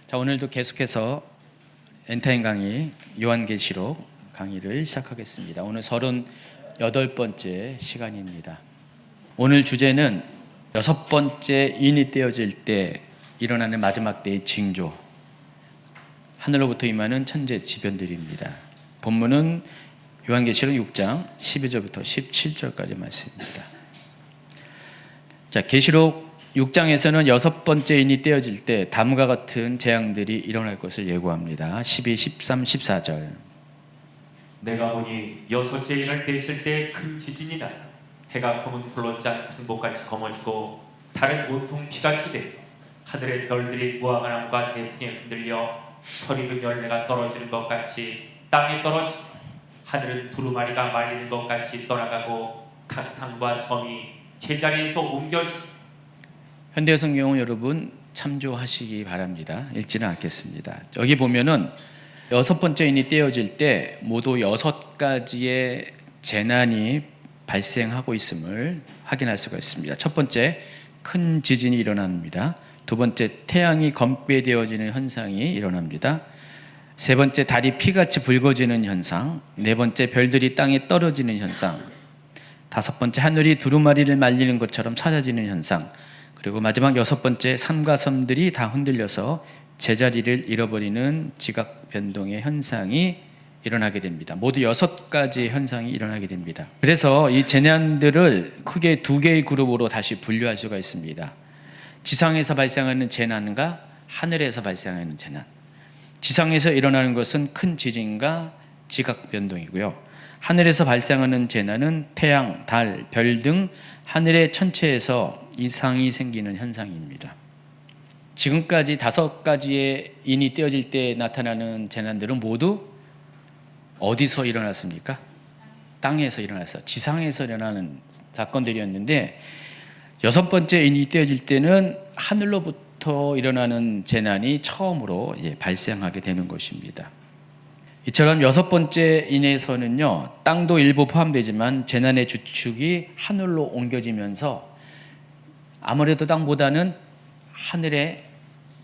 자, 오늘도 계속해서 엔타임 강의 요한계시록 강의를 시작하겠습니다. 오늘 38번째 시간입니다. 오늘 주제는 6번째 인이 떼어질 때 일어나는 마지막 때의 징조, 하늘로부터 임하는 천재 지변들입니다. 본문은 요한계시록 6장 12절부터 17절까지 말씀입니다. 자, 계시록 6장에서는 6번째 인이 떼어질 때 다음과 같은 재앙들이 일어날 것을 예고합니다. 12, 13, 14절. 내가 보니 6째 인을 떼실 때 큰 지진이 나요. 해가 검은 풀로 짠 상복같이 검어지고 달은 온통 피같이 되고 하늘의 별들이 무화과나무가 내풍에 흔들려 서리금 열매가 떨어지는 것 같이 땅에 떨어지고 하늘은 두루마리가 말리는 것 같이 떠나가고 각 산과 섬이 제자리에서 옮겨지고. 현대 성경은 여러분 참조하시기 바랍니다. 읽지는 않겠습니다. 여기 보면은 6번째 인이 떼어질 때 모두 6가지의 재난이 발생하고 있음을 확인할 수가 있습니다. 첫 번째, 큰 지진이 일어납니다. 두 번째, 태양이 검게 되어지는 현상이 일어납니다. 세 번째, 달이 피같이 붉어지는 현상. 네 번째, 별들이 땅에 떨어지는 현상. 다섯 번째, 하늘이 두루마리를 말리는 것처럼 사라지는 현상. 그리고 마지막 6번째, 산과 섬들이 다 흔들려서 제자리를 잃어버리는 지각 변동의 현상이 일어나게 됩니다. 모두 6가지 현상이 일어나게 됩니다. 그래서 이 재난들을 크게 2개의 그룹으로 다시 분류할 수가 있습니다. 지상에서 발생하는 재난과 하늘에서 발생하는 재난. 지상에서 일어나는 것은 큰 지진과 지각 변동이고요. 하늘에서 발생하는 재난은 태양, 달, 별 등 하늘의 천체에서 이상이 생기는 현상입니다. 지금까지 5가지의 인이 떼어질 때 나타나는 재난들은 모두 어디서 일어났습니까? 땅에서 일어났어요. 지상에서 일어나는 사건들이었는데 6번째 인이 떼어질 때는 하늘로부터 일어나는 재난이 처음으로 발생하게 되는 것입니다. 이처럼 6번째 인에서는요, 땅도 일부 포함되지만 재난의 주축이 하늘로 옮겨지면서 아무래도 땅보다는 하늘의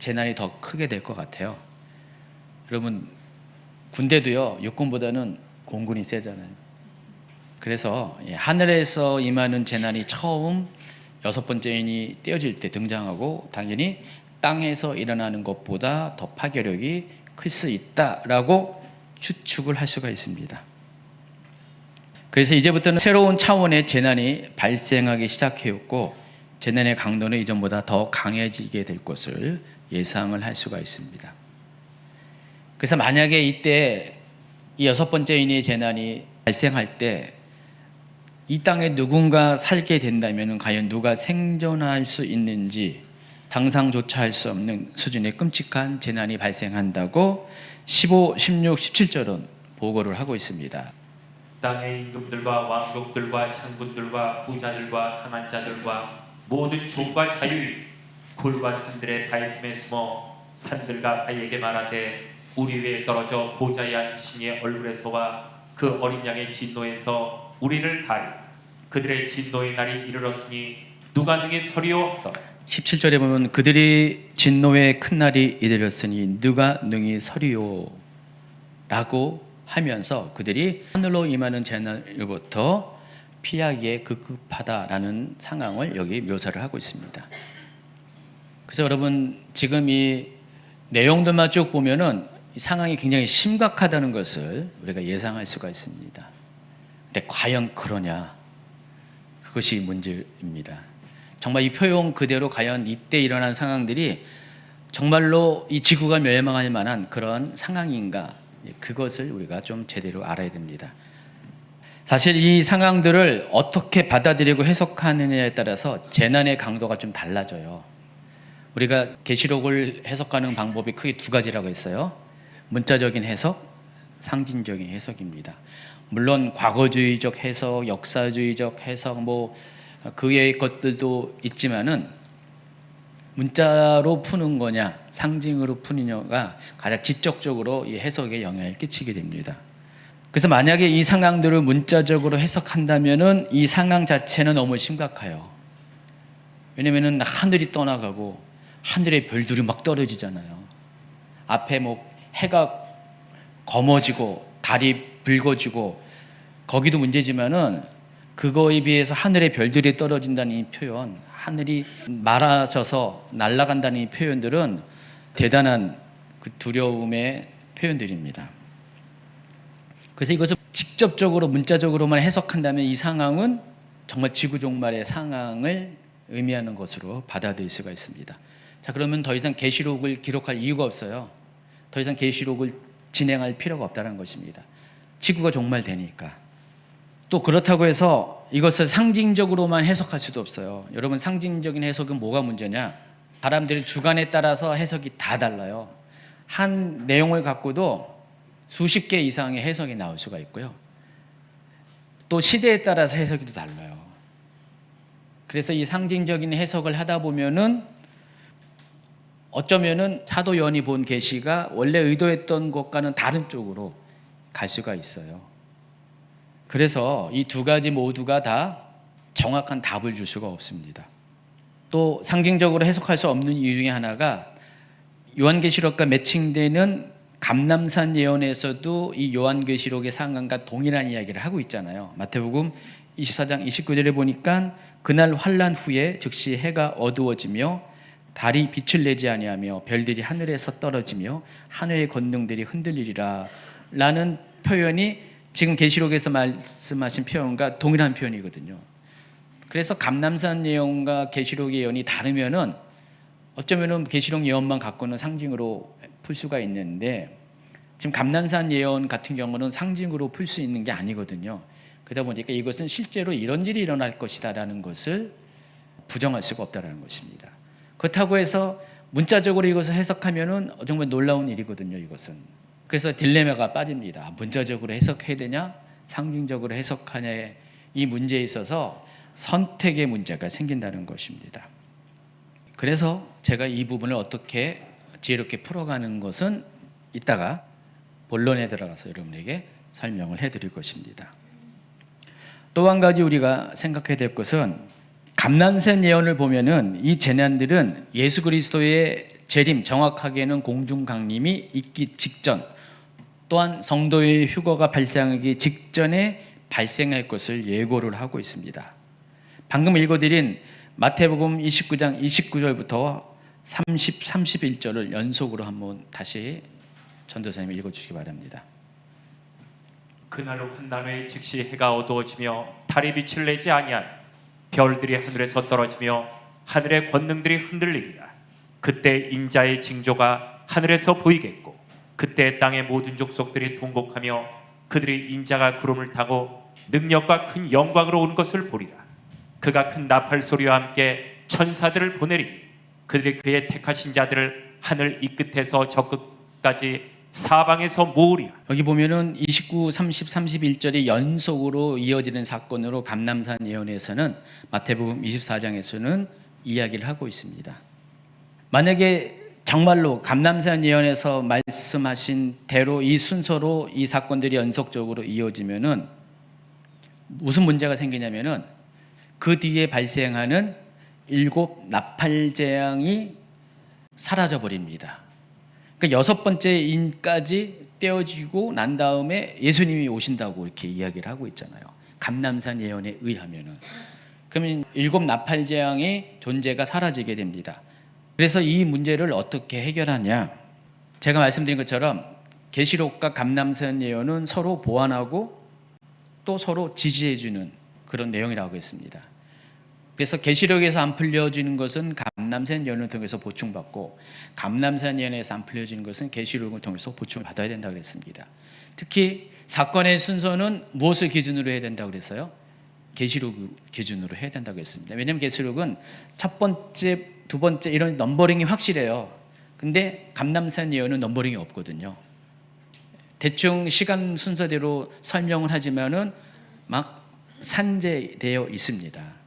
재난이 더 크게 될 것 같아요. 여러분, 군대도요, 육군보다는 공군이 세잖아요. 그래서 하늘에서 임하는 재난이 처음 6번째 인이 떼어질 때 등장하고, 당연히 땅에서 일어나는 것보다 더 파괴력이 클 수 있다라고 추측을 할 수가 있습니다. 그래서 이제부터는 새로운 차원의 재난이 발생하기 시작했고, 재난의 강도는 이전보다 더 강해지게 될 것을 예상을 할 수가 있습니다. 그래서 만약에 이때 이 6번째 인의 재난이 발생할 때 이 땅에 누군가 살게 된다면 과연 누가 생존할 수 있는지 상상조차 할 수 없는 수준의 끔찍한 재난이 발생한다고 15, 16, 17절은 보고를 하고 있습니다. 땅의 임금들과 왕족들과 장군들과 부자들과 강한 자들과 모든 종과 자유인 굴과 산들의 바위 틈에 숨어 산들과 바위에게 말하되 우리 위에 떨어져 보좌에 앉으신 이의 얼굴에서와 그 어린 양의 진노에서 우리를 가리 그들의 진노의 날이 이르렀으니 누가 능히 서리오. 17절에 보면 그들이 진노의 큰 날이 이르렀으니 누가 능히 서리오 라고 하면서 그들이 하늘로 임하는 재난으로부터 피하기에 급급하다라는 상황을 여기 묘사를 하고 있습니다. 그래서 여러분, 지금 이 내용들만 쭉 보면은 이 상황이 굉장히 심각하다는 것을 우리가 예상할 수가 있습니다. 근데 과연 그러냐? 그것이 문제입니다. 정말 이 표현 그대로 과연 이때 일어난 상황들이 정말로 이 지구가 멸망할 만한 그런 상황인가? 그것을 우리가 좀 제대로 알아야 됩니다. 사실 이 상황들을 어떻게 받아들이고 해석하느냐에 따라서 재난의 강도가 좀 달라져요. 우리가 계시록을 해석하는 방법이 크게 2가지라고 했어요. 문자적인 해석, 상징적인 해석입니다. 물론 과거주의적 해석, 역사주의적 해석, 그 외의 것들도 있지만은 문자로 푸는 거냐, 상징으로 푸느냐가 가장 직접적으로 이 해석에 영향을 끼치게 됩니다. 그래서 만약에 이 상황들을 문자적으로 해석한다면은 이 상황 자체는 너무 심각해요. 왜냐면은 하늘이 떠나가고 하늘의 별들이 막 떨어지잖아요. 앞에 뭐 해가 검어지고 달이 붉어지고 거기도 문제지만은 그거에 비해서 하늘의 별들이 떨어진다는 이 표현, 하늘이 말아져서 날아간다는 이 표현들은 대단한 그 두려움의 표현들입니다. 그래서 이것을 직접적으로 문자적으로만 해석한다면 이 상황은 정말 지구 종말의 상황을 의미하는 것으로 받아들일 수가 있습니다. 자, 그러면 더 이상 계시록을 기록할 이유가 없어요. 더 이상 계시록을 진행할 필요가 없다는 것입니다. 지구가 종말되니까. 또 그렇다고 해서 이것을 상징적으로만 해석할 수도 없어요. 여러분, 상징적인 해석은 뭐가 문제냐? 사람들이 주관에 따라서 해석이 다 달라요. 한 내용을 갖고도 수십 개 이상의 해석이 나올 수가 있고요. 또 시대에 따라서 해석이 또 달라요. 그래서 이 상징적인 해석을 하다 보면은 어쩌면은 사도 요한이 본 계시가 원래 의도했던 것과는 다른 쪽으로 갈 수가 있어요. 그래서 이 두 가지 모두가 다 정확한 답을 줄 수가 없습니다. 또 상징적으로 해석할 수 없는 이유 중에 하나가 요한계시록과 매칭되는 감람산 예언에서도 이 요한계시록의 상황과 동일한 이야기를 하고 있잖아요. 마태복음 24장 29절에 보니까 그날 환난 후에 즉시 해가 어두워지며 달이 빛을 내지 아니하며 별들이 하늘에서 떨어지며 하늘의 권능들이 흔들리리라 라는 표현이 지금 계시록에서 말씀하신 표현과 동일한 표현이거든요. 그래서 감람산 예언과 계시록 예언이 다르면은 어쩌면은 계시록 예언만 갖고는 상징으로 풀 수가 있는데 지금 감람산 예언 같은 경우는 상징으로 풀 수 있는 게 아니거든요. 그러다 보니까 이것은 실제로 이런 일이 일어날 것이다라는 것을 부정할 수가 없다라는 것입니다. 그렇다고 해서 문자적으로 이것을 해석하면은 정말 놀라운 일이거든요, 이것은. 그래서 딜레마가 빠집니다. 문자적으로 해석해야 되냐, 상징적으로 해석하냐의 이 문제에 있어서 선택의 문제가 생긴다는 것입니다. 그래서 제가 이 부분을 어떻게 지혜롭게 풀어가는 것은 이따가 본론에 들어가서 여러분에게 설명을 해드릴 것입니다. 또 한 가지 우리가 생각해야 될 것은 감람산 예언을 보면은 이 재난들은 예수 그리스도의 재림, 정확하게는 공중 강림이 있기 직전, 또한 성도의 휴거가 발생하기 직전에 발생할 것을 예고를 하고 있습니다. 방금 읽어드린 마태복음 29장 29절부터 30, 31절을 연속으로 한번 다시 전도사님이 읽어주시기 바랍니다. 그날로 환난 후에 즉시 해가 어두워지며 달이 빛을 내지 아니하며 별들이 하늘에서 떨어지며 하늘의 권능들이 흔들리리라. 그때 인자의 징조가 하늘에서 보이겠고 그때 땅의 모든 족속들이 통곡하며 그들이 인자가 구름을 타고 능력과 큰 영광으로 오는 것을 보리라. 그가 큰 나팔 소리와 함께 천사들을 보내리니 그들이 그의 택하신 자들을 하늘 이 끝에서 저 끝까지 사방에서 모으리라. 여기 보면은 29, 30, 31절이 연속으로 이어지는 사건으로 감람산 예언에서는 마태복음 24장에서는 이야기를 하고 있습니다. 만약에 정말로 감람산 예언에서 말씀하신 대로 이 순서로 이 사건들이 연속적으로 이어지면은 무슨 문제가 생기냐면은 그 뒤에 발생하는 7 나팔 재앙이 사라져 버립니다. 그러니까 6번째 인까지 떼어지고 난 다음에 예수님이 오신다고 이렇게 이야기를 하고 있잖아요. 감람산 예언에 의하면은. 그러면 7 나팔 재앙의 존재가 사라지게 됩니다. 그래서 이 문제를 어떻게 해결하냐? 제가 말씀드린 것처럼 계시록과 감람산 예언은 서로 보완하고 또 서로 지지해주는 그런 내용이라고 했습니다. 그래서 계시록에서 안 풀려지는 것은 감람산 예언을 통해서 보충받고 감람산 예언에서 안 풀려지는 것은 계시록을 통해서 보충을 받아야 된다고 그랬습니다. 특히 사건의 순서는 무엇을 기준으로 해야 된다고 그랬어요? 계시록 기준으로 해야 된다고 했습니다. 왜냐하면 계시록은 첫 번째, 두 번째 이런 넘버링이 확실해요. 근데 감람산 예언은 넘버링이 없거든요. 대충 시간 순서대로 설명을 하지만은 막 산재되어 있습니다.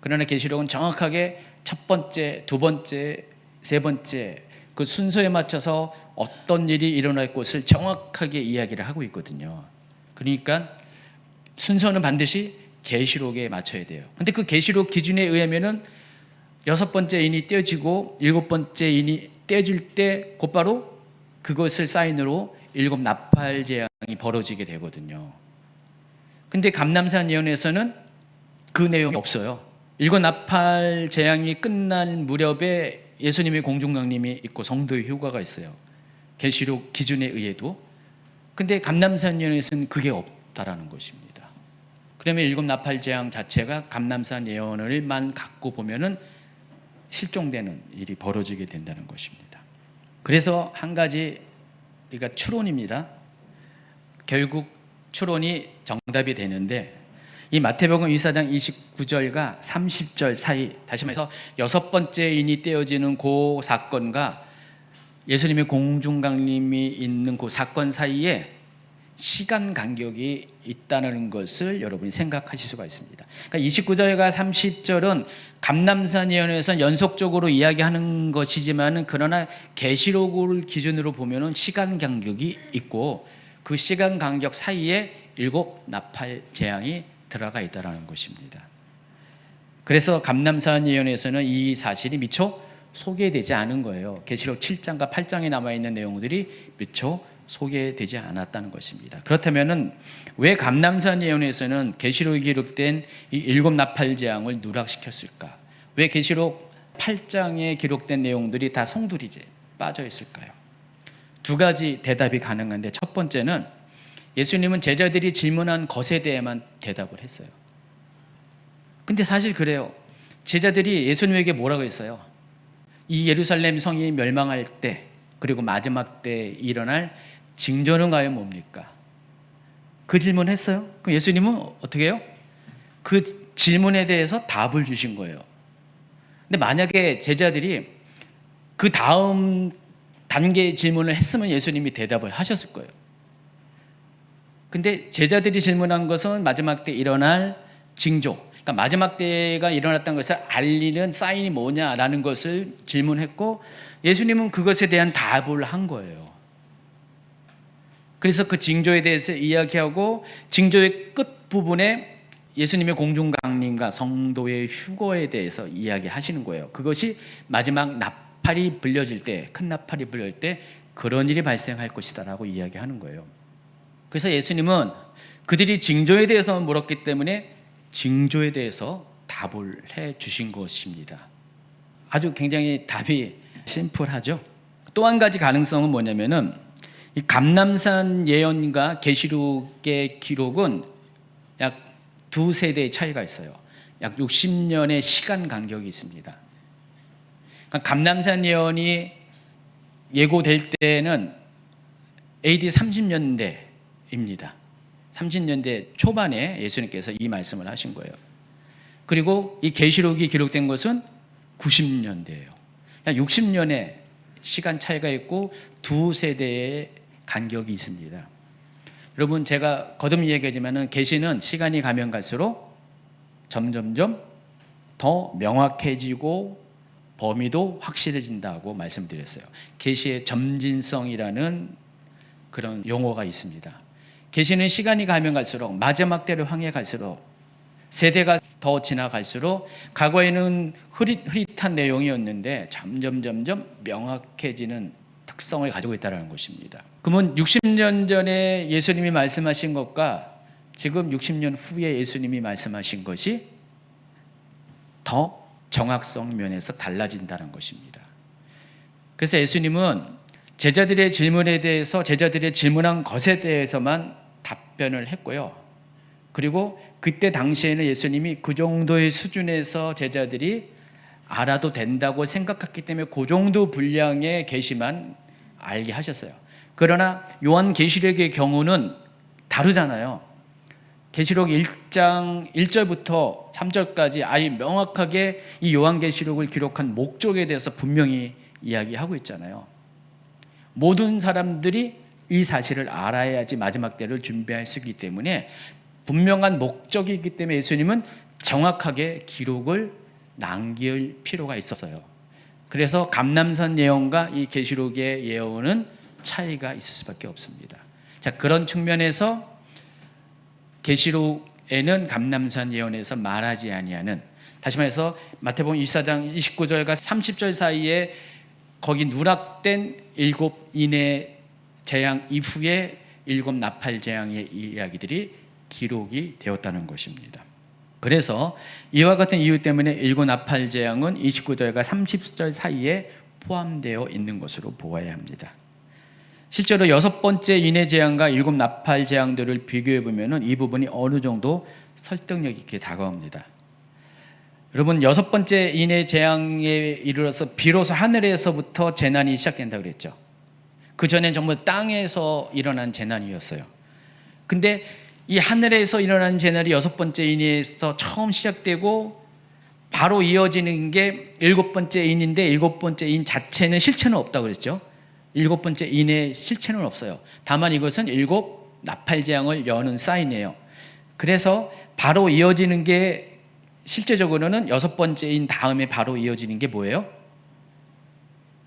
그러나 계시록은 정확하게 첫 번째, 두 번째, 세 번째 그 순서에 맞춰서 어떤 일이 일어날 것을 정확하게 이야기를 하고 있거든요. 그러니까 순서는 반드시 계시록에 맞춰야 돼요. 근데 그 계시록 기준에 의하면은 6번째 인이 떼어지고 7번째 인이 떼어질 때 곧바로 그것을 사인으로 7 나팔 재앙이 벌어지게 되거든요. 근데 감람산 예언에서는 그 내용이 없어요. 7 나팔 재앙이 끝날 무렵에 예수님의 공중강림이 있고 성도의 휴가가 있어요. 계시록 기준에 의해도. 근데 감람산 예언에서는 그게 없다라는 것입니다. 그러면 7 나팔 재앙 자체가 감람산 예언을만 갖고 보면은 실종되는 일이 벌어지게 된다는 것입니다. 그래서 한 가지 우리가 추론입니다. 결국 추론이 정답이 되는데 이 마태복음 24장 29절과 30절 사이, 다시 말해서 6번째 인이 떼어지는 그 사건과 예수님의 공중강림이 있는 그 사건 사이에 시간 간격이 있다는 것을 여러분이 생각하실 수가 있습니다. 그러니까 29절과 30절은 감람산 예언에서 연속적으로 이야기하는 것이지만 그러나 계시록을 기준으로 보면은 시간 간격이 있고 그 시간 간격 사이에 7 나팔 재앙이 들어가 있다는 것입니다. 그래서 감람산 예언에서는 이 사실이 미처 소개되지 않은 거예요. 계시록 7장과 8장에 남아있는 내용들이 미처 소개되지 않았다는 것입니다. 그렇다면 왜 감람산 예언에서는 계시록에 기록된 이 7 나팔 재앙을 누락시켰을까? 왜 계시록 8장에 기록된 내용들이 다 송두리째 빠져 있을까요? 두 가지 대답이 가능한데 첫 번째는 예수님은 제자들이 질문한 것에 대해만 대답을 했어요. 근데 사실 그래요. 제자들이 예수님에게 뭐라고 했어요? 이 예루살렘 성이 멸망할 때 그리고 마지막 때 일어날 징조는 과연 뭡니까? 그 질문을 했어요. 그럼 예수님은 어떻게 해요? 그 질문에 대해서 답을 주신 거예요. 근데 만약에 제자들이 그 다음 단계의 질문을 했으면 예수님이 대답을 하셨을 거예요. 근데 제자들이 질문한 것은 마지막 때 일어날 징조, 그러니까 마지막 때가 일어났다는 것을 알리는 사인이 뭐냐라는 것을 질문했고 예수님은 그것에 대한 답을 한 거예요. 그래서 그 징조에 대해서 이야기하고 징조의 끝부분에 예수님의 공중강림과 성도의 휴거에 대해서 이야기하시는 거예요. 그것이 마지막 나팔이 불려질 때, 큰 나팔이 불릴 때 그런 일이 발생할 것이다라고 이야기하는 거예요. 그래서 예수님은 그들이 징조에 대해서 물었기 때문에 징조에 대해서 답을 해 주신 것입니다. 아주 굉장히 답이 심플하죠. 또 한 가지 가능성은 뭐냐면은 이 감람산 예언과 계시록의 기록은 약 2세대의 차이가 있어요. 약 60년의 시간 간격이 있습니다. 그러니까 감람산 예언이 예고될 때는 AD 30년대입니다. 30년대 초반에 예수님께서 이 말씀을 하신 거예요. 그리고 이 계시록이 기록된 것은 90년대예요. 60년의 시간 차이가 있고 2세대의 간격이 있습니다. 여러분 제가 거듭 얘기하지만은 계시는 시간이 가면 갈수록 점점점 더 명확해지고 범위도 확실해진다고 말씀드렸어요. 계시의 점진성이라는 그런 용어가 있습니다. 계시는 시간이 가면 갈수록 마지막 때를 향해 갈수록 세대가 더 지나갈수록 과거에는 흐릿한 내용이었는데 점점 명확해지는 특성을 가지고 있다는 것입니다. 그러면 60년 전에 예수님이 말씀하신 것과 지금 60년 후에 예수님이 말씀하신 것이 더 정확성 면에서 달라진다는 것입니다. 그래서 예수님은 제자들의 질문에 대해서 제자들의 질문한 것에 대해서만 답변을 했고요. 그리고 그때 당시에는 예수님이 그 정도의 수준에서 제자들이 알아도 된다고 생각했기 때문에 그 정도 분량의 계시만 알게 하셨어요. 그러나 요한계시록의 경우는 다르잖아요. 계시록 1장 1절부터 3절까지 아예 명확하게 이 요한계시록을 기록한 목적에 대해서 분명히 이야기하고 있잖아요. 모든 사람들이 이 사실을 알아야지 마지막 때를 준비할 수 있기 때문에 분명한 목적이기 때문에 예수님은 정확하게 기록을 남길 필요가 있었어요. 그래서 감람산 예언과 이 계시록의 예언은 차이가 있을 수밖에 없습니다. 자, 그런 측면에서 계시록에는 감람산 예언에서 말하지 아니하는, 다시 말해서 마태복음 24장 29절과 30절 사이에 거기 누락된 7인의 재앙 이후에 일곱 나팔 재앙의 이야기들이 기록이 되었다는 것입니다. 그래서 이와 같은 이유 때문에 일곱 나팔 재앙은 29절과 30절 사이에 포함되어 있는 것으로 보아야 합니다. 실제로 여섯 번째 인해 재앙과 일곱 나팔 재앙들을 비교해 보면 이 부분이 어느 정도 설득력 있게 다가옵니다. 여러분, 여섯 번째 인해 재앙에 이르러서 비로소 하늘에서부터 재난이 시작된다고 그랬죠. 그 전엔 전부 땅에서 일어난 재난이었어요. 근데 이 하늘에서 일어난 재난이 여섯 번째 인에서 처음 시작되고 바로 이어지는 게 일곱 번째 인인데, 일곱 번째 인 자체는 실체는 없다고 그랬죠. 일곱 번째 인의 실체는 없어요. 다만 이것은 일곱 나팔 재앙을 여는 사인이에요. 그래서 바로 이어지는 게, 실제적으로는 여섯 번째 인 다음에 바로 이어지는 게 뭐예요?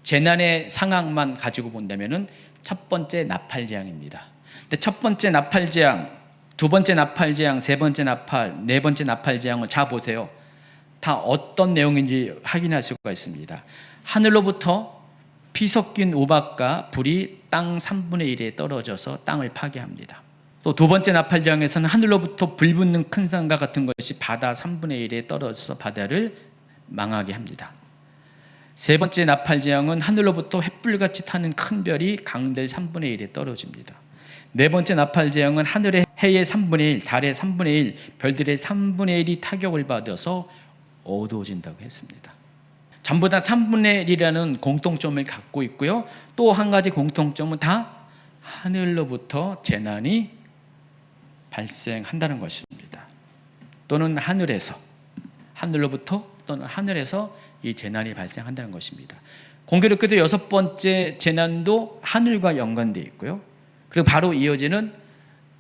재난의 상황만 가지고 본다면은 첫 번째 나팔 재앙입니다. 근데 첫 번째 나팔 재앙, 두 번째 나팔 재앙, 세 번째 나팔, 네 번째 나팔 재앙을 자 보세요. 다 어떤 내용인지 확인할 수가 있습니다. 하늘로부터 피 섞인 우박과 불이 땅 3분의 1에 떨어져서 땅을 파괴합니다. 또 두 번째 나팔 재앙에서는 하늘로부터 불붙는 큰 산과 같은 것이 바다 3분의 1에 떨어져서 바다를 망하게 합니다. 세 번째 나팔 재앙은 하늘로부터 횃불같이 타는 큰 별이 강들 3분의 1에 떨어집니다. 네 번째 나팔 재앙은 하늘의 해의 3분의 1, 달의 3분의 1, 별들의 3분의 1이 타격을 받아서 어두워진다고 했습니다. 전부 다 3분의 1이라는 공통점을 갖고 있고요. 또 한 가지 공통점은 다 하늘로부터 재난이 발생한다는 것입니다. 또는 하늘로부터 또는 하늘에서 이 재난이 발생한다는 것입니다. 공교롭게도 여섯 번째 재난도 하늘과 연관되어 있고요. 그리고 바로 이어지는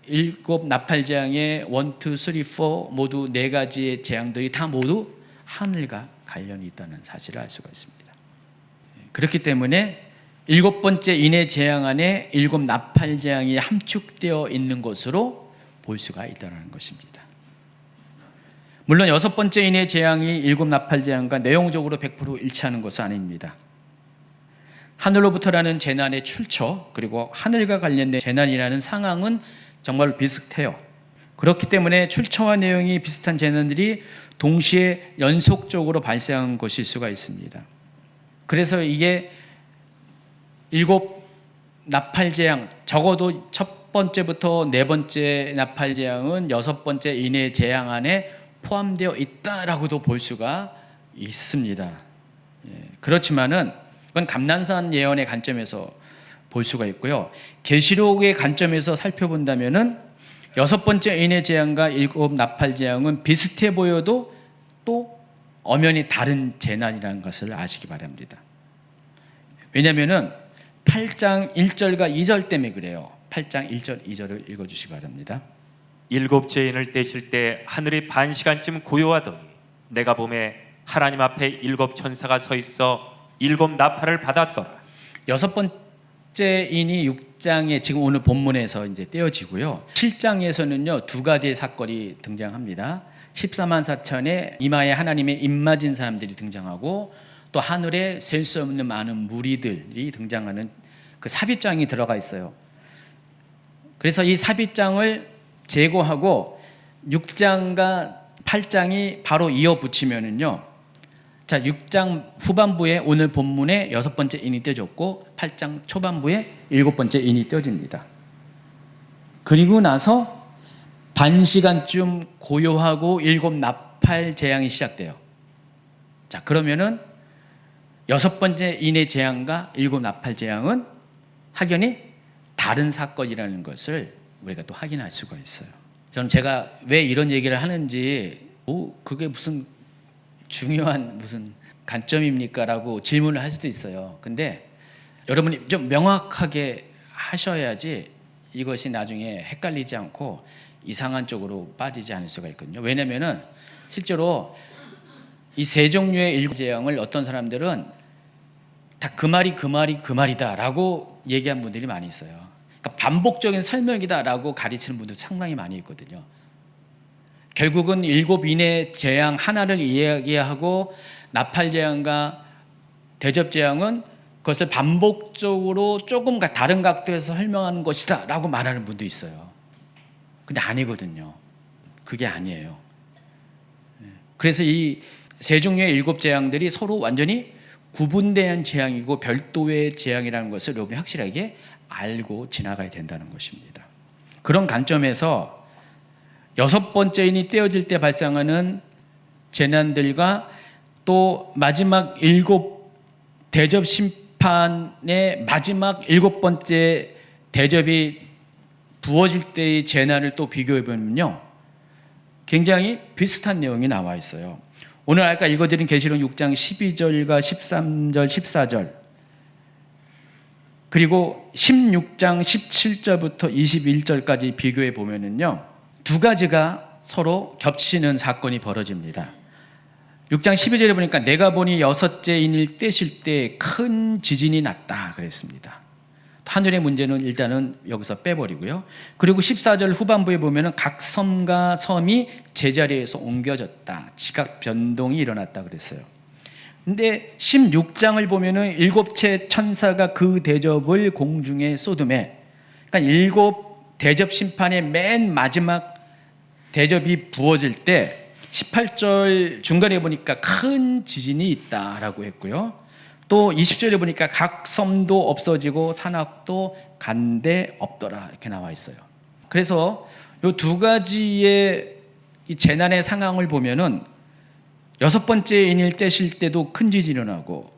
일곱 나팔 재앙의 1, 2, 3, 4 모두 네 가지의 재앙들이 다 모두 하늘과 관련이 있다는 사실을 알 수가 있습니다. 그렇기 때문에 일곱 번째 인해 재앙 안에 일곱 나팔 재앙이 함축되어 있는 것으로 볼 수가 있다는 것입니다. 물론 여섯 번째 인해 재앙이 일곱 나팔 재앙과 내용적으로 100% 일치하는 것은 아닙니다. 하늘로부터라는 재난의 출처, 그리고 하늘과 관련된 재난이라는 상황은 정말 비슷해요. 그렇기 때문에 출처와 내용이 비슷한 재난들이 동시에 연속적으로 발생한 것일 수가 있습니다. 그래서 이게 일곱 나팔 재앙, 적어도 첫 번째부터 네 번째 나팔 재앙은 여섯 번째 인해 재앙 안에 포함되어 있다라고도 볼 수가 있습니다. 그렇지만은 그건 감난산 예언의 관점에서 볼 수가 있고요. 계시록의 관점에서 살펴본다면은 여섯 번째 인해 재앙과 일곱 나팔 재앙은 비슷해 보여도 또 엄연히 다른 재난이라는 것을 아시기 바랍니다. 왜냐하면은 8장 1절과 2절 때문에 그래요. 8장 1절 2절을 읽어주시기 바랍니다. 일곱째 인을 떼실 때 하늘이 반 시간쯤 고요하더니 내가 보매 하나님 앞에 일곱 천사가 서 있어 일곱 나팔을 받았더라. 여섯 번째 인이 6장에 지금 오늘 본문에서 이제 떼어지고요. 7장에서는요 두 가지의 사건이 등장합니다. 14만 4천의 이마에 하나님의 입맞은 사람들이 등장하고 또 하늘에 셀 수 없는 많은 무리들이 등장하는 그 삽입장이 들어가 있어요. 그래서 이 삽입장을 제거하고 6장과 8장이 바로 이어붙이면은요. 자, 6장 후반부에 오늘 본문에 여섯 번째 인이 떼졌고 8장 초반부에 일곱 번째 인이 떼어집니다. 그리고 나서 반 시간쯤 고요하고 일곱 나팔 재앙이 시작돼요. 자, 그러면은 여섯 번째 인의 재앙과 일곱 나팔 재앙은 확연히 다른 사건이라는 것을 우리가 또 확인할 수가 있어요. 저는 제가 왜 이런 얘기를 하는지 그게 무슨 중요한 무슨 관점입니까? 라고 질문을 할 수도 있어요. 근데 여러분이 좀 명확하게 하셔야지 이것이 나중에 헷갈리지 않고 이상한 쪽으로 빠지지 않을 수가 있거든요. 왜냐하면 실제로 이 세 종류의 일곱 재앙을 어떤 사람들은 다 그 말이다 라고 얘기한 분들이 많이 있어요. 그러니까 반복적인 설명이다 라고 가르치는 분들 상당히 많이 있거든요. 결국은 일곱 인의 재앙 하나를 이야기하고 나팔 재앙과 대접 재앙은 그것을 반복적으로 조금 다른 각도에서 설명하는 것이다 라고 말하는 분도 있어요. 근데 아니거든요. 그게 아니에요. 그래서 이 세 종류의 7 재앙들이 서로 완전히 구분된 재앙이고 별도의 재앙이라는 것을 여러분이 확실하게 알고 지나가야 된다는 것입니다. 그런 관점에서 6번째 인이 떼어질 때 발생하는 재난들과 또 마지막 7 대접 심판의 마지막 7번째 대접이 부어질 때의 재난을 또 비교해 보면요, 굉장히 비슷한 내용이 나와 있어요. 오늘 아까 읽어드린 계시록 6장 12절과 13절, 14절, 그리고 16장 17절부터 21절까지 비교해 보면은요, 두 가지가 서로 겹치는 사건이 벌어집니다. 6장 12절에 보니까 내가 보니 6째 인을 떼실 때 큰 지진이 났다 그랬습니다. 하늘의 문제는 일단은 여기서 빼버리고요. 그리고 14절 후반부에 보면은 각 섬과 섬이 제자리에서 옮겨졌다. 지각 변동이 일어났다 그랬어요. 근데 16장을 보면은 7채 천사가 그 대접을 공중에 쏟음에, 그러니까 7 대접 심판의 맨 마지막 대접이 부어질 때 18절 중간에 보니까 큰 지진이 있다라고 했고요. 또 20절에 보니까 각 섬도 없어지고 산악도 간데 없더라 이렇게 나와 있어요. 그래서 이 두 가지의 이 재난의 상황을 보면은 6번째 인을 떼실 때도 큰 지진이 일어나고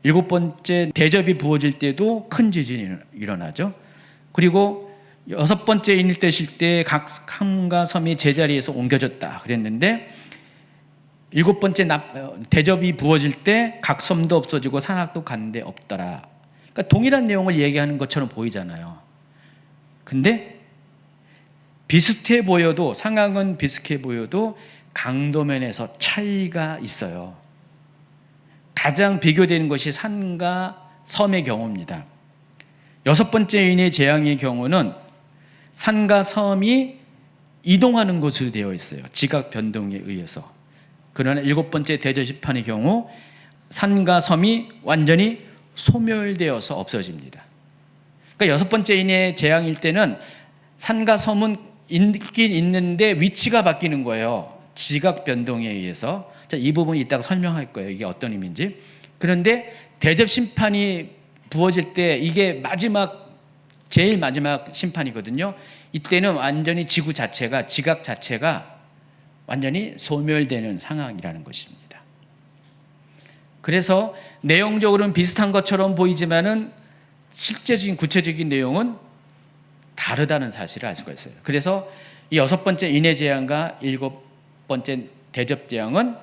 7번째 대접이 부어질 때도 큰 지진이 일어나죠. 그리고 6번째 인을 떼실 때 각 섬과 섬이 제자리에서 옮겨졌다 그랬는데 7번째 대접이 부어질 때 각 섬도 없어지고 산악도 간데 없더라. 그러니까 동일한 내용을 얘기하는 것처럼 보이잖아요. 근데 비슷해 보여도, 상황은 비슷해 보여도 강도면에서 차이가 있어요. 가장 비교되는 것이 산과 섬의 경우입니다. 6번째 인의 재앙의 경우는 산과 섬이 이동하는 것으로 되어 있어요. 지각 변동에 의해서. 그러나 7번째 대접 심판의 경우 산과 섬이 완전히 소멸되어서 없어집니다. 그러니까 6번째 인의 재앙일 때는 산과 섬은 있긴 있는데 위치가 바뀌는 거예요. 지각 변동에 의해서. 자, 이 부분 이따가 설명할 거예요. 이게 어떤 의미인지. 그런데 대접 심판이 부어질 때 이게 제일 마지막 심판이거든요. 이때는 완전히 지구 자체가, 지각 자체가 완전히 소멸되는 상황이라는 것입니다. 그래서 내용적으로는 비슷한 것처럼 보이지만은 실제적인 구체적인 내용은 다르다는 사실을 알 수가 있어요. 그래서 이 6번째 인의 재앙과 7번째 대접 재앙은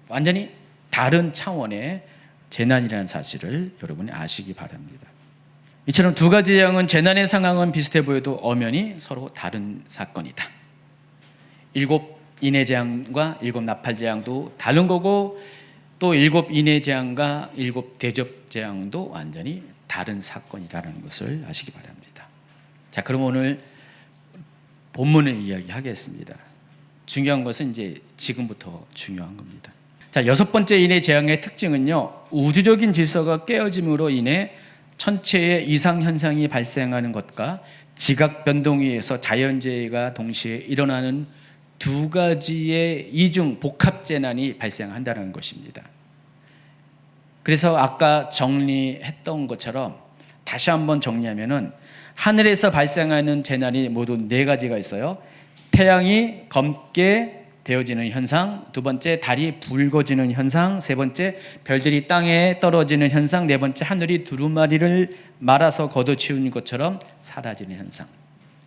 완전히 다른 차원의 재난이라는 사실을 여러분이 아시기 바랍니다. 이처럼 두 가지 재앙은 재난의 상황은 비슷해 보여도 엄연히 서로 다른 사건이다. 7 인의 재앙과 7 나팔 재앙도 다른 거고, 또 7 인의 재앙과 7 대접 재앙도 완전히 다른 사건이라는 것을 아시기 바랍니다. 자, 그럼 오늘 본문을 이야기하겠습니다. 중요한 것은 이제 지금부터 중요한 겁니다. 자, 6번째 인의 재앙의 특징은요, 우주적인 질서가 깨어짐으로 인해 천체의 이상 현상이 발생하는 것과 지각 변동에 의해서 자연재해가 동시에 일어나는 두 가지의 이중 복합 재난이 발생한다는 것입니다. 그래서 아까 정리했던 것처럼 다시 한번 정리하면은 하늘에서 발생하는 재난이 모두 4가지가 있어요. 태양이 검게 되어지는 현상, 2번째 달이 붉어지는 현상, 3번째 별들이 땅에 떨어지는 현상, 4번째 하늘이 두루마리를 말아서 걷어치우는 것처럼 사라지는 현상.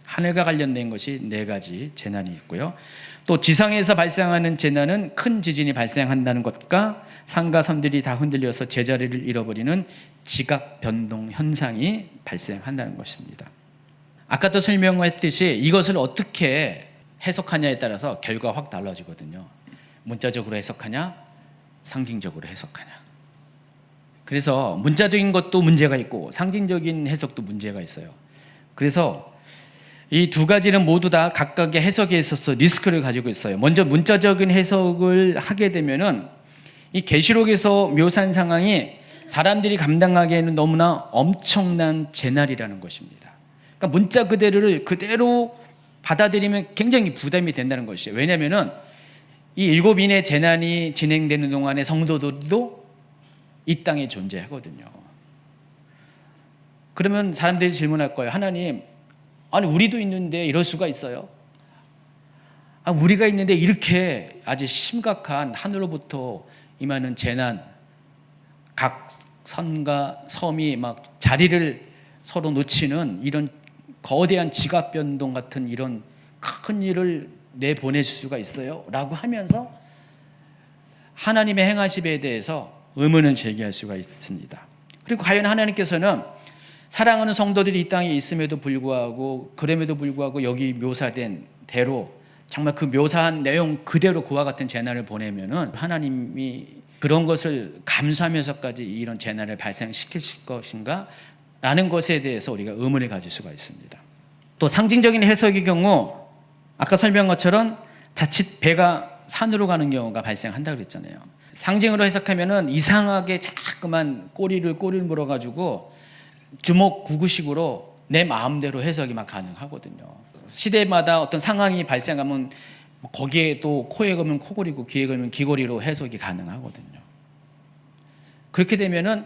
하늘과 관련된 것이 4가지 재난이 있고요. 또 지상에서 발생하는 재난은 큰 지진이 발생한다는 것과 산과 섬들이 다 흔들려서 제자리를 잃어버리는 지각 변동 현상이 발생한다는 것입니다. 아까도 설명했듯이 이것을 어떻게 해석하냐에 따라서 결과가 확 달라지거든요. 문자적으로 해석하냐, 상징적으로 해석하냐. 그래서 문자적인 것도 문제가 있고 상징적인 해석도 문제가 있어요. 그래서 이 두 가지는 모두 다 각각의 해석에 있어서 리스크를 가지고 있어요. 먼저 문자적인 해석을 하게 되면은 이 계시록에서 묘사한 상황이 사람들이 감당하기에는 너무나 엄청난 재난이라는 것입니다. 그러니까 문자 그대로를 그대로 받아들이면 굉장히 부담이 된다는 것이에요. 왜냐하면 이 7인의 재난이 진행되는 동안에 성도들도 이 땅에 존재하거든요. 그러면 사람들이 질문할 거예요. 하나님, 아니 우리도 있는데 이럴 수가 있어요? 우리가 있는데 이렇게 아주 심각한 하늘로부터 임하는 재난, 각 선과 섬이 막 자리를 서로 놓치는 이런 거대한 지각 변동 같은 이런 큰 일을 내보낼 수가 있어요? 라고 하면서 하나님의 행하심에 대해서 의문을 제기할 수가 있습니다. 그리고 과연 하나님께서는 사랑하는 성도들이 이 땅에 있음에도 불구하고 그럼에도 불구하고 여기 묘사된 대로 정말 그 묘사한 내용 그대로 그와 같은 재난을 보내면은 하나님이 그런 것을 감수하면서까지 이런 재난을 발생시킬 것인가? 라는 것에 대해서 우리가 의문을 가질 수가 있습니다. 또 상징적인 해석의 경우 아까 설명한 것처럼 자칫 배가 산으로 가는 경우가 발생한다고 그랬잖아요. 상징으로 해석하면은 이상하게 자꾸만 꼬리를 물어가지고 주먹 구구식으로 내 마음대로 해석이 막 가능하거든요. 시대마다 어떤 상황이 발생하면 거기에 또 코에 걸면 코골이고 귀에 걸면 귀걸이로 해석이 가능하거든요. 그렇게 되면은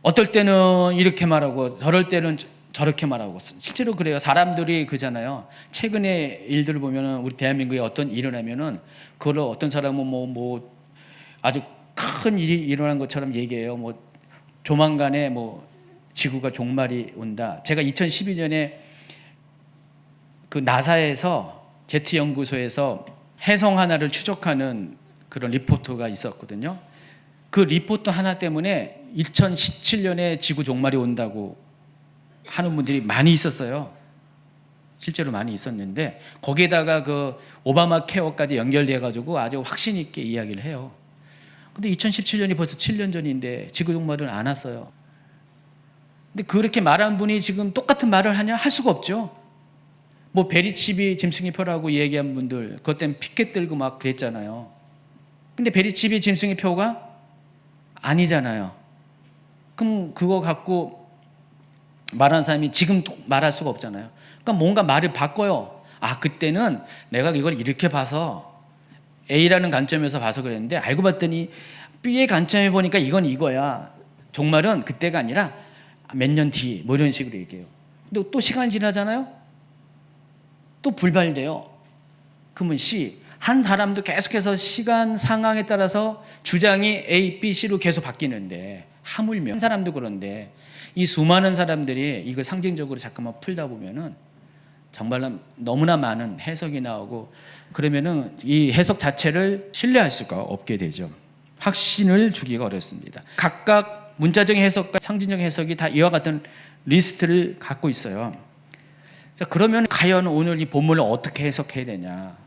어떨 때는 이렇게 말하고 저럴 때는 저렇게 말하고 실제로 그래요. 사람들이 그잖아요. 최근에 일들을 보면은 우리 대한민국에 어떤 일이 일어나면은 그걸 어떤 사람은 뭐 아주 큰 일이 일어난 것처럼 얘기해요. 뭐 조만간에 뭐 지구가 종말이 온다. 제가 2012년에 그 나사에서 제트 연구소에서 해성 하나를 추적하는 그런 리포트가 있었거든요. 그 리포트 하나 때문에 2017년에 지구 종말이 온다고 하는 분들이 많이 있었어요. 실제로 많이 있었는데 거기에다가 그 오바마 케어까지 연결돼 가지고 아주 확신 있게 이야기를 해요. 근데 2017년이 벌써 7년 전인데 지구 종말은 안 왔어요. 근데 그렇게 말한 분이 지금 똑같은 말을 하냐? 할 수가 없죠. 뭐 베리칩이 짐승의 표라고 얘기한 분들 그것 때문에 피켓 들고 막 그랬잖아요. 근데 베리칩이 짐승의 표가 아니잖아요. 그럼 그거 갖고 말하는 사람이 지금 말할 수가 없잖아요. 그러니까 뭔가 말을 바꿔요. 그때는 내가 이걸 이렇게 봐서 A라는 관점에서 봐서 그랬는데 알고 봤더니 B의 관점에 보니까 이건 이거야. 종말은 그때가 아니라 몇 년 뒤 뭐 이런 식으로 얘기해요. 근데 또 시간이 지나잖아요. 또 불발돼요. 그러면 C. 한 사람도 계속해서 시간 상황에 따라서 주장이 A, B, C로 계속 바뀌는데 하물며 한 사람도 그런데 이 수많은 사람들이 이걸 상징적으로 잠깐만 풀다 보면은 정말 너무나 많은 해석이 나오고 그러면은 이 해석 자체를 신뢰할 수가 없게 되죠. 확신을 주기가 어렵습니다. 각각 문자적인 해석과 상징적인 해석이 다 이와 같은 리스트를 갖고 있어요. 자, 그러면 과연 오늘 이 본문을 어떻게 해석해야 되냐?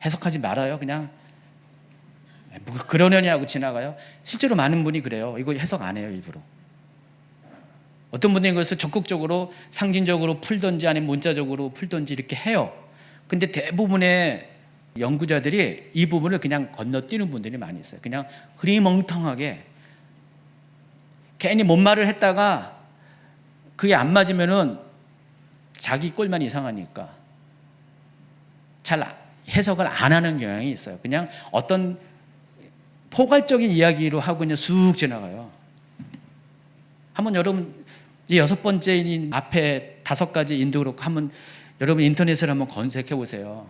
해석하지 말아요. 그냥 뭐 그러려니 하고 지나가요. 실제로 많은 분이 그래요. 이거 해석 안 해요, 일부러. 어떤 분들은 이것을 적극적으로 상징적으로 풀든지 아니면 문자적으로 풀든지 이렇게 해요. 근데 대부분의 연구자들이 이 부분을 그냥 건너뛰는 분들이 많이 있어요. 그냥 흐리멍텅하게 괜히 뭔 말을 했다가 그게 안 맞으면은 자기 꼴만 이상하니까 잘 해석을 안 하는 경향이 있어요. 그냥 어떤 포괄적인 이야기로 하고 그냥 쑥 지나가요. 한번 여러분 이 6번째 앞에 5가지 인도록 한번 여러분 인터넷을 한번 검색해 보세요.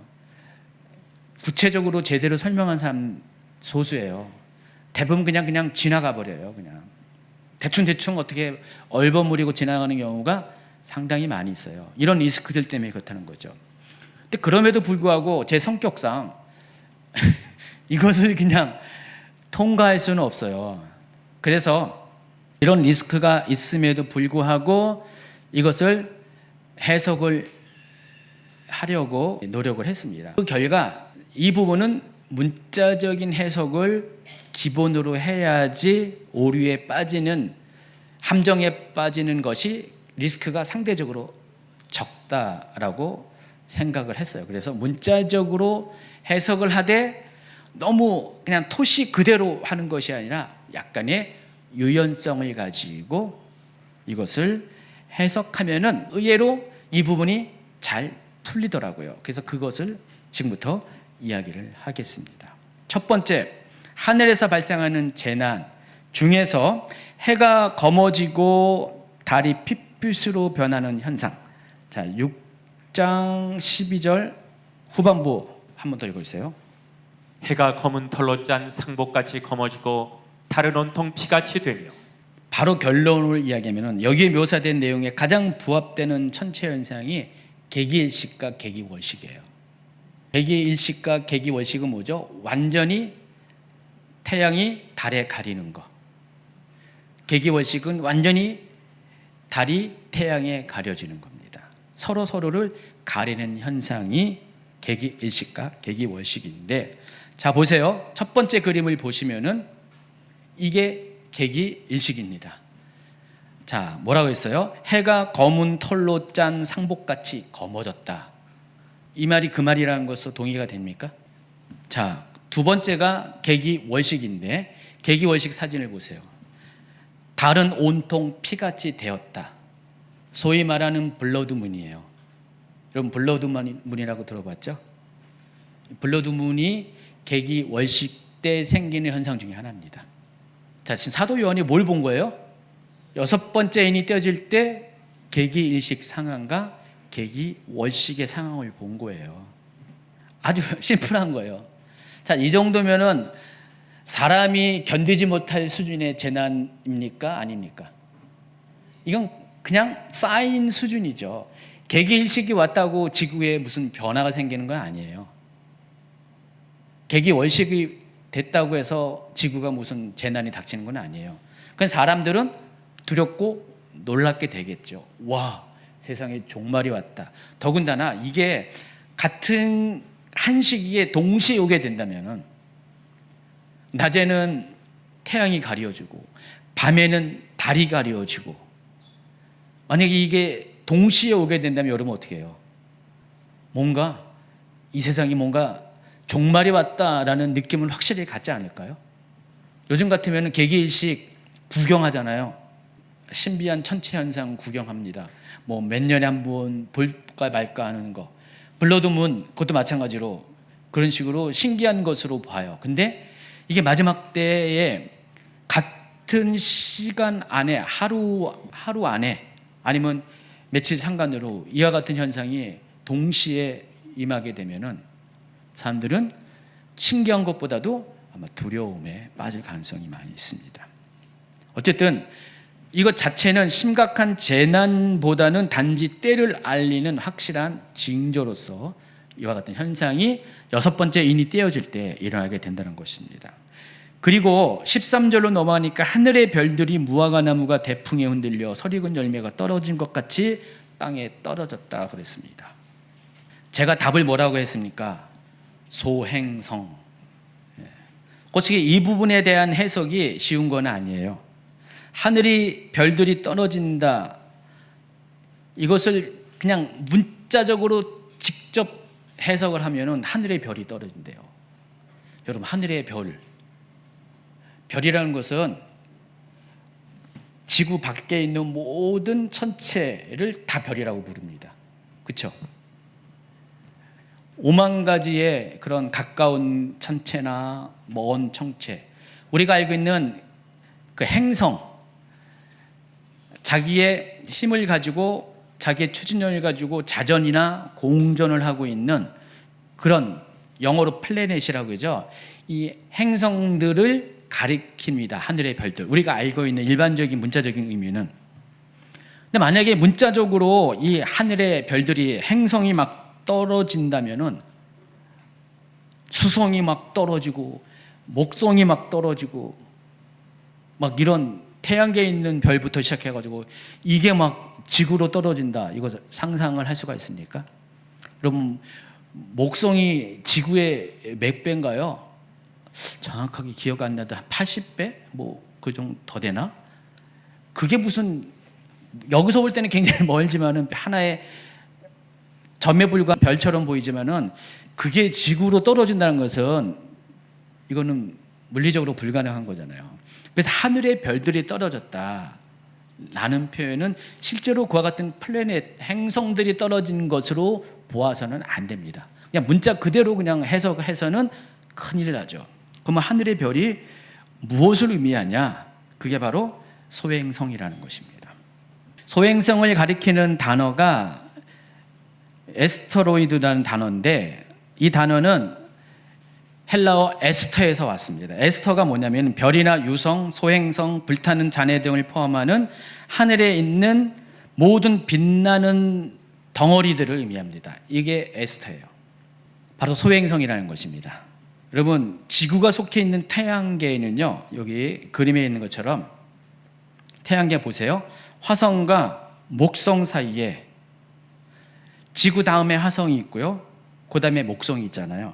구체적으로 제대로 설명한 사람 소수예요. 대부분 그냥 지나가 버려요. 그냥 대충 어떻게 얼버무리고 지나가는 경우가 상당히 많이 있어요. 이런 리스크들 때문에 그렇다는 거죠. 근데 그럼에도 불구하고 제 성격상 이것을 그냥 통과할 수는 없어요. 그래서 이런 리스크가 있음에도 불구하고 이것을 해석을 하려고 노력을 했습니다. 그 결과 이 부분은 문자적인 해석을 기본으로 해야지 오류에 빠지는 함정에 빠지는 것이 리스크가 상대적으로 적다라고 생각을 했어요. 그래서 문자적으로 해석을 하되 너무 그냥 토시 그대로 하는 것이 아니라 약간의 유연성을 가지고 이것을 해석하면은 의외로 이 부분이 잘 풀리더라고요. 그래서 그것을 지금부터 이야기를 하겠습니다. 첫 번째, 하늘에서 발생하는 재난 중에서 해가 검어지고 달이 핏빛으로 변하는 현상. 자, 6장 12절 후반부 한 번 더 읽어주세요. 해가 검은 털로 짠 상복같이 검어지고 달은 온통 피같이 되며. 바로 결론을 이야기하면 여기에 묘사된 내용에 가장 부합되는 천체 현상이 개기일식과 개기월식이에요. 개기일식과 개기월식은 뭐죠? 완전히 태양이 달에 가리는 거. 개기월식은 완전히 달이 태양에 가려지는 겁니다. 서로를 가리는 현상이 개기일식과 개기월식인데, 자 보세요. 첫 번째 그림을 보시면은 이게 개기일식입니다. 자, 뭐라고 했어요? 해가 검은 털로 짠 상복같이 검어졌다. 이 말이 그 말이라는 것으로 동의가 됩니까? 자, 두 번째가 개기월식인데, 개기월식 사진을 보세요. 달은 온통 피같이 되었다. 소위 말하는 블러드문이에요. 여러분 블러드문이라고 들어봤죠? 블러드문이 개기월식 때 생기는 현상 중에 하나입니다. 자, 지금 사도 요한이 뭘 본 거예요? 여섯 번째 인이 떼어질 때 개기일식 상황과 개기월식의 상황을 본 거예요. 아주 심플한 거예요. 자, 이 정도면은 사람이 견디지 못할 수준의 재난입니까? 아닙니까? 이건 그냥 쌓인 수준이죠. 개기일식이 왔다고 지구에 무슨 변화가 생기는 건 아니에요. 개기월식이 됐다고 해서 지구가 무슨 재난이 닥치는 건 아니에요. 그건 사람들은 두렵고 놀랍게 되겠죠. 와, 세상에 종말이 왔다. 더군다나 이게 같은 한 시기에 동시에 오게 된다면은 낮에는 태양이 가려지고 밤에는 달이 가려지고, 만약에 이게 동시에 오게 된다면 여러분 어떻게 해요? 뭔가 이 세상이 뭔가 종말이 왔다라는 느낌을 확실히 갖지 않을까요? 요즘 같으면 개기일식 구경하잖아요. 신비한 천체 현상 구경합니다. 뭐 몇 년에 한 번 볼까 말까 하는 거. 블러드문 그것도 마찬가지로 그런 식으로 신기한 것으로 봐요. 근데 이게 마지막 때에 같은 시간 안에 하루 안에 아니면 며칠 상간으로 이와 같은 현상이 동시에 임하게 되면은 사람들은 신기한 것보다도 아마 두려움에 빠질 가능성이 많이 있습니다. 어쨌든 이것 자체는 심각한 재난보다는 단지 때를 알리는 확실한 징조로서 이와 같은 현상이 여섯 번째 인이 떼어질 때 일어나게 된다는 것입니다. 그리고 13절로 넘어가니까 하늘의 별들이 무화과 나무가 대풍에 흔들려 설익은 열매가 떨어진 것 같이 땅에 떨어졌다 그랬습니다. 제가 답을 뭐라고 했습니까? 소행성. 솔직히 이 부분에 대한 해석이 쉬운 건 아니에요. 하늘이 별들이 떨어진다, 이것을 그냥 문자적으로 직접 해석을 하면은 하늘의 별이 떨어진대요. 여러분, 하늘의 별이라는 것은 지구 밖에 있는 모든 천체를 다 별이라고 부릅니다. 그렇죠? 5만 가지의 그런 가까운 천체나 먼 천체, 우리가 알고 있는 그 행성, 자기의 힘을 가지고 자기의 추진력을 가지고 자전이나 공전을 하고 있는 그런, 영어로 플래닛이라고 하죠. 이 행성들을 가리킵니다. 하늘의 별들. 우리가 알고 있는 일반적인 문자적인 의미는. 근데 만약에 문자적으로 이 하늘의 별들이, 행성이 막 떨어진다면은 수성이 막 떨어지고 목성이 막 떨어지고 막 이런 태양계에 있는 별부터 시작해가지고 이게 막 지구로 떨어진다, 이거 상상을 할 수가 있습니까? 여러분, 목성이 지구의 몇 배인가요? 정확하게 기억 안 나도 한 80배? 뭐 그 정도 더 되나? 그게 무슨, 여기서 볼 때는 굉장히 멀지만은 하나의 점에 불과한 별처럼 보이지만은 그게 지구로 떨어진다는 것은 이거는 물리적으로 불가능한 거잖아요. 그래서 하늘의 별들이 떨어졌다 라는 표현은 실제로 그와 같은 플래닛, 행성들이 떨어진 것으로 보아서는 안 됩니다. 그냥 문자 그대로 그냥 해석해서는 큰일 나죠. 그러면 하늘의 별이 무엇을 의미하냐? 그게 바로 소행성이라는 것입니다. 소행성을 가리키는 단어가 에스터로이드라는 단어인데, 이 단어는 헬라어 에스터에서 왔습니다. 에스터가 뭐냐면 별이나 유성, 소행성, 불타는 잔해 등을 포함하는 하늘에 있는 모든 빛나는 덩어리들을 의미합니다. 이게 에스터예요. 바로 소행성이라는 것입니다. 여러분, 지구가 속해 있는 태양계에는요, 여기 그림에 있는 것처럼 태양계 보세요. 화성과 목성 사이에 지구 다음에 화성이 있고요, 그 다음에 목성이 있잖아요.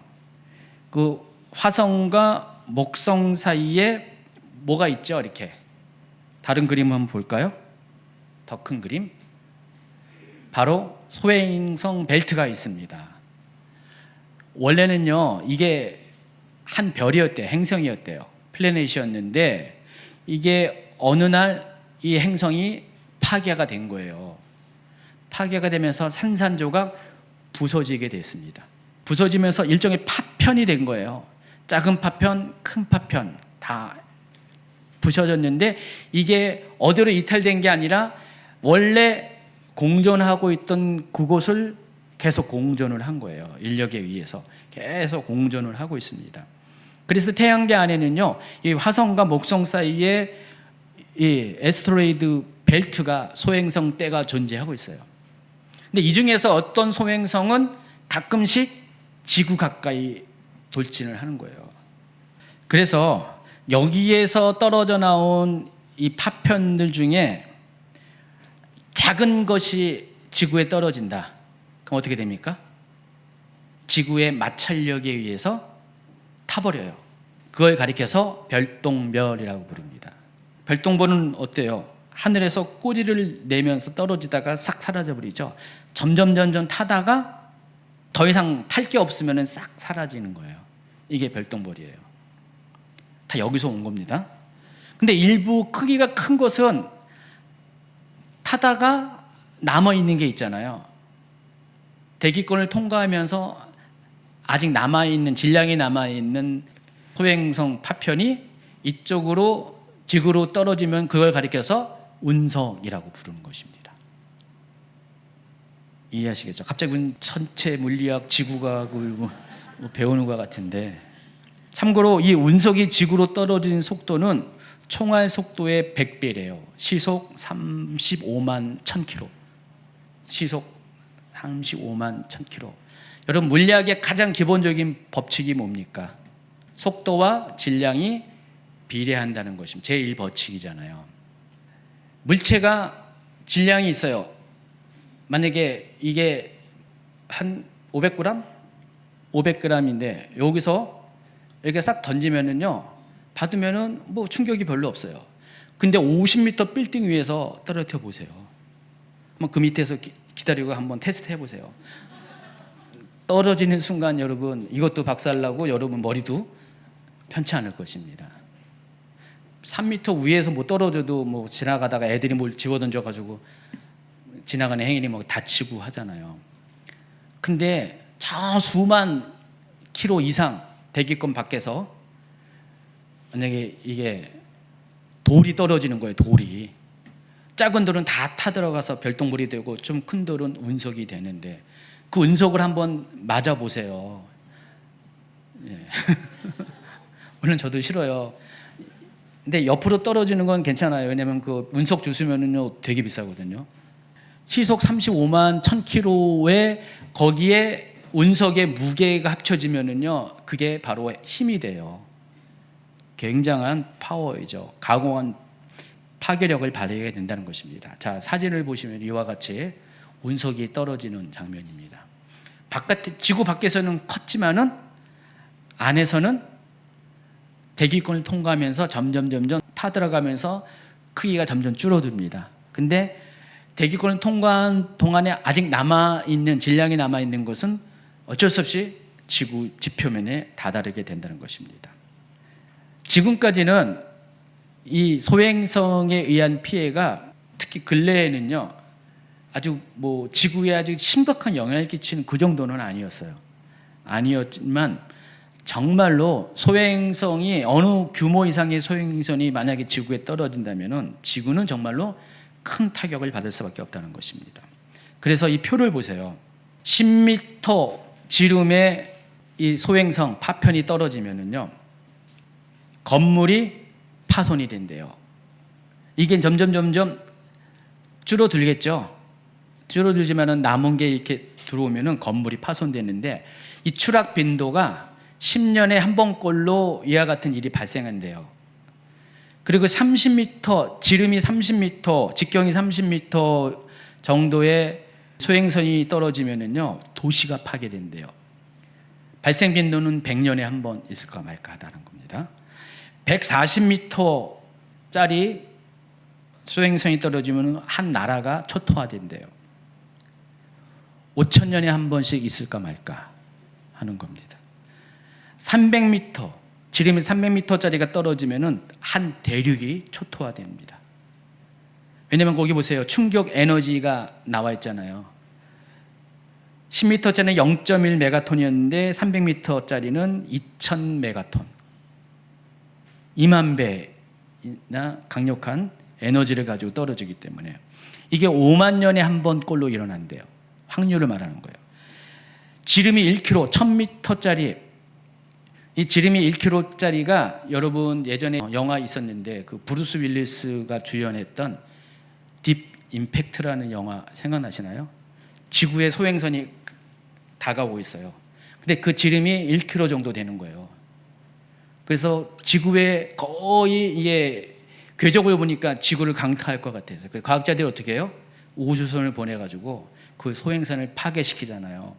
그 화성과 목성 사이에 뭐가 있죠? 이렇게 다른 그림 한번 볼까요? 더 큰 그림, 바로 소행성 벨트가 있습니다. 원래는요, 이게 한 별이었대요. 행성이었대요. 플래닛이었는데 이게 어느 날 이 행성이 파괴가 된 거예요. 파괴가 되면서 산산조각 부서지게 됐습니다. 부서지면서 일종의 파편이 된 거예요. 작은 파편, 큰 파편 다 부서졌는데, 이게 어디로 이탈된 게 아니라 원래 공존하고 있던 그곳을 계속 공존을 한 거예요. 인력에 의해서 계속 공존을 하고 있습니다. 그래서 태양계 안에는요, 이 화성과 목성 사이에 이 에스테로이드 벨트가, 소행성 떼가 존재하고 있어요. 근데 이 중에서 어떤 소행성은 가끔씩 지구 가까이 돌진을 하는 거예요. 그래서 여기에서 떨어져 나온 이 파편들 중에 작은 것이 지구에 떨어진다. 그럼 어떻게 됩니까? 지구의 마찰력에 의해서 타버려요. 그걸 가리켜서 별똥별이라고 부릅니다. 별똥별은 어때요? 하늘에서 꼬리를 내면서 떨어지다가 싹 사라져버리죠. 점점 타다가 더 이상 탈 게 없으면 싹 사라지는 거예요. 이게 별똥별이에요. 다 여기서 온 겁니다. 근데 일부 크기가 큰 것은 타다가 남아있는 게 있잖아요. 대기권을 통과하면서 아직 남아있는, 질량이 남아있는 소행성 파편이 이쪽으로 지구로 떨어지면 그걸 가리켜서 운석이라고 부르는 것입니다. 이해하시겠죠? 갑자기 천체 물리학, 지구과학을 배우는 것 같은데, 참고로 이 운석이 지구로 떨어지는 속도는 총알 속도의 100배래요. 시속 35만 1000km. 시속 35만 1000km. 여러분, 물리학의 가장 기본적인 법칙이 뭡니까? 속도와 질량이 비례한다는 것입니다. 제1법칙이잖아요. 물체가 질량이 있어요. 만약에 이게 한 500g? 500g인데 여기서 이렇게 싹 던지면은요, 받으면은 뭐 충격이 별로 없어요. 근데 50m 빌딩 위에서 떨어뜨려 보세요. 한번 그 밑에서 기다리고 한번 테스트 해보세요. 떨어지는 순간 여러분, 이것도 박살나고 여러분 머리도 편치 않을 것입니다. 3m 위에서 뭐 떨어져도 뭐 지나가다가 애들이 뭘 집어던져가지고 지나가는 행인이 뭐 다치고 하잖아요. 근데 저 수만 킬로 이상 대기권 밖에서 만약에 이게 돌이 떨어지는 거예요. 돌이. 작은 돌은 다 타들어가서 별똥별이 되고 좀 큰 돌은 운석이 되는데, 그 운석을 한번 맞아보세요. 예. 물론 저도 싫어요. 근데 옆으로 떨어지는 건 괜찮아요. 왜냐면 그 운석 주스면은요 되게 비싸거든요. 시속 35만 1000km에 거기에 운석의 무게가 합쳐지면은요, 그게 바로 힘이 돼요. 굉장한 파워이죠. 가공한 파괴력을 발휘하게 된다는 것입니다. 자, 사진을 보시면 이와 같이 운석이 떨어지는 장면입니다. 지구 밖에서는 컸지만은 안에서는 대기권을 통과하면서 점점 타들어가면서 크기가 점점 줄어듭니다. 근데 대기권을 통과한 동안에 아직 남아있는, 질량이 남아있는 것은 어쩔 수 없이 지구 지표면에 다다르게 된다는 것입니다. 지금까지는 이 소행성에 의한 피해가 특히 근래에는요, 아주 뭐 지구에 아주 심각한 영향을 끼치는 그 정도는 아니었어요. 아니었지만 정말로 소행성이 어느 규모 이상의 소행성이 만약에 지구에 떨어진다면은 지구는 정말로 큰 타격을 받을 수밖에 없다는 것입니다. 그래서 이 표를 보세요. 10m 지름의 이 소행성 파편이 떨어지면은요, 건물이 파손이 된대요. 이게 점점 줄어들겠죠. 줄어들지만은 남은 게 이렇게 들어오면은 건물이 파손되는데, 이 추락 빈도가 10년에 한 번꼴로 이와 같은 일이 발생한대요. 그리고 30m, 지름이 30m, 직경이 30m 정도의 소행선이 떨어지면은요, 도시가 파괴된대요. 발생 빈도는 100년에 한 번 있을까 말까 하다는 겁니다. 140m짜리 소행선이 떨어지면 한 나라가 초토화된대요. 5,000년에 한 번씩 있을까 말까 하는 겁니다. 300m, 지름이 300m짜리가 떨어지면 한 대륙이 초토화됩니다. 왜냐하면 거기 보세요. 충격 에너지가 나와 있잖아요. 10m짜리는 0.1 메가톤이었는데 300m짜리는 2000 메가톤. 2만 배나 강력한 에너지를 가지고 떨어지기 때문에 이게 5만 년에 한 번 꼴로 일어난대요. 확률을 말하는 거예요. 지름이 1km, 1000m짜리, 이 지름이 1km짜리가 여러분 예전에 영화 있었는데 그 브루스 윌리스가 주연했던 딥 임팩트라는 영화 생각나시나요? 지구에 소행선이 다가오고 있어요. 근데 그 지름이 1km 정도 되는 거예요. 그래서 지구에 거의 이게 궤적을 보니까 지구를 강타할 것 같아서 과학자들이 어떻게 해요? 우주선을 보내가지고 그 소행선을 파괴시키잖아요.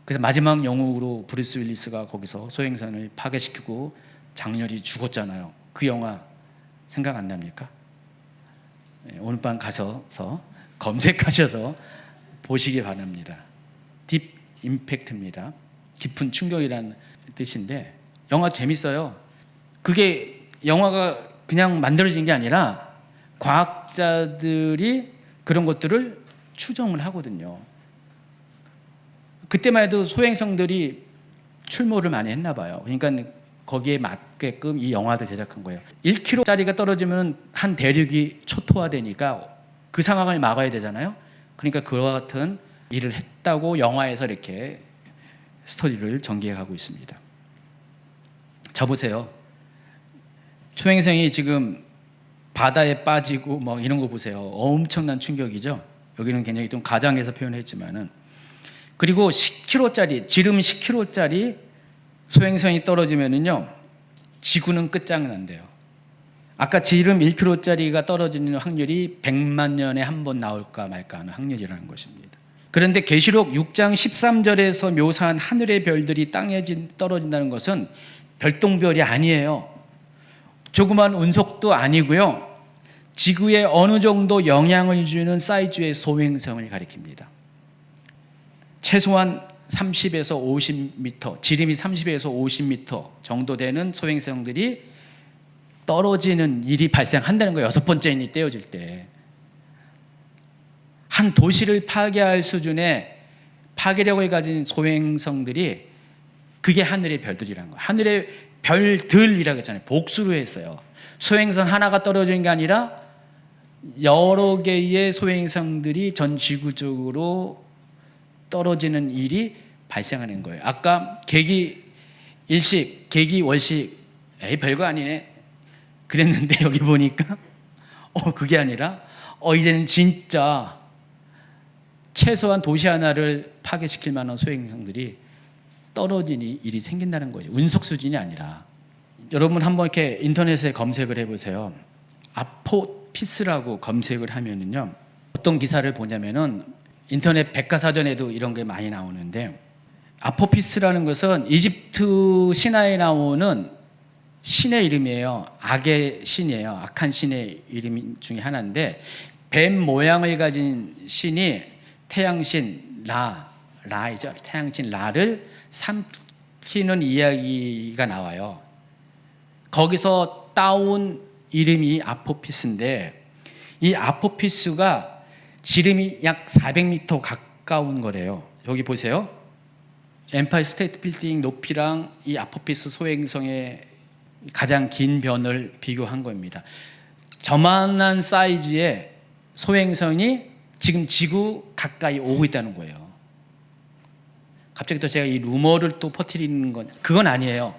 그래서 마지막 영웅으로 브루스 윌리스가 거기서 소행선을 파괴시키고 장렬히 죽었잖아요. 그 영화 생각 안 납니까? 오늘 밤 가셔서 검색하셔서 보시기 바랍니다. 딥 임팩트입니다. 깊은 충격이라는 뜻인데 영화 재밌어요. 그게 영화가 그냥 만들어진 게 아니라 과학자들이 그런 것들을 추정을 하거든요. 그때만 해도 소행성들이 출몰을 많이 했나 봐요. 그러니까 거기에 맞게끔 이 영화도 제작한 거예요. 1km짜리가 떨어지면 한 대륙이 초토화되니까 그 상황을 막아야 되잖아요. 그러니까 그와 같은 일을 했다고 영화에서 이렇게 스토리를 전개해 가고 있습니다. 자 보세요. 소행성이 지금 바다에 빠지고 뭐 이런 거 보세요. 엄청난 충격이죠. 여기는 굉장히 좀 가장해서 표현했지만은, 그리고 10km짜리, 지름 10km짜리 소행성이 떨어지면은요, 지구는 끝장난대요. 아까 지름 1km짜리가 떨어지는 확률이 100만 년에 한 번 나올까 말까 하는 확률이라는 것입니다. 그런데 계시록 6장 13절에서 묘사한 하늘의 별들이 땅에 떨어진다는 것은 별똥별이 아니에요. 조그만 운석도 아니고요. 지구에 어느 정도 영향을 주는 사이즈의 소행성을 가리킵니다. 최소한 30에서 50m, 지름이 30에서 50m 정도 되는 소행성들이 떨어지는 일이 발생한다는 거예요. 6번째 인이 떼어질 때. 한 도시를 파괴할 수준의 파괴력을 가진 소행성들이, 그게 하늘의 별들이라는 거예요. 하늘의 별들이라고 했잖아요. 복수로 했어요. 소행성 하나가 떨어지는 게 아니라 여러 개의 소행성들이 전 지구적으로 떨어지는 일이 발생하는 거예요. 아까 계기 일식, 계기 월식, 별거 아니네 그랬는데 여기 보니까 그게 아니라 이제는 진짜 최소한 도시 하나를 파괴시킬 만한 소행성들이 떨어지는 일이 생긴다는 거죠. 운석 수준이 아니라. 여러분 한번 이렇게 인터넷에 검색을 해보세요. 아포피스라고 검색을 하면은요, 어떤 기사를 보냐면은 인터넷 백과사전에도 이런 게 많이 나오는데, 아포피스라는 것은 이집트 신화에 나오는 신의 이름이에요. 악의 신이에요. 악한 신의 이름 중에 하나인데, 뱀 모양을 가진 신이 태양신 라이죠. 태양신 라를 삼키는 이야기가 나와요. 거기서 따온 이름이 아포피스인데 이 아포피스가 지름이 약 400m 가까운 거래요. 여기 보세요. 엠파이어 스테이트 빌딩 높이랑 이 아포피스 소행성의 가장 긴 변을 비교한 겁니다. 저만한 사이즈의 소행성이 지금 지구 가까이 오고 있다는 거예요. 갑자기 또 제가 이 루머를 또 퍼뜨리는 건 그건 아니에요.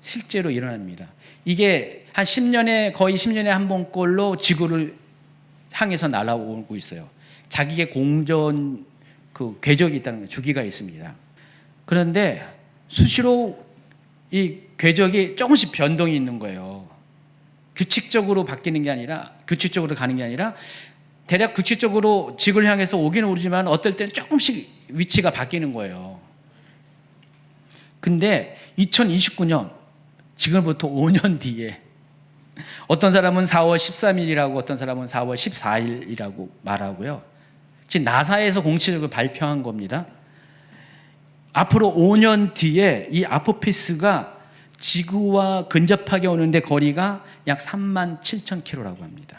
실제로 일어납니다. 이게 한 10년에 거의 10년에 한 번꼴로 지구를 향해서 날아오고 있어요. 자기의 공전 그 궤적이 있다는 거예요. 주기가 있습니다. 그런데 수시로 이 궤적이 조금씩 변동이 있는 거예요. 규칙적으로 바뀌는 게 아니라 규칙적으로 가는 게 아니라 대략 규칙적으로 지구를 향해서 오기는 오지만 어떨 때는 조금씩 위치가 바뀌는 거예요. 근데 2029년 지금부터 5년 뒤에 어떤 사람은 4월 13일이라고 어떤 사람은 4월 14일이라고 말하고요. 지금 나사에서 공식적으로 발표한 겁니다. 앞으로 5년 뒤에 이 아포피스가 지구와 근접하게 오는데 거리가 약 37,000km라고 합니다.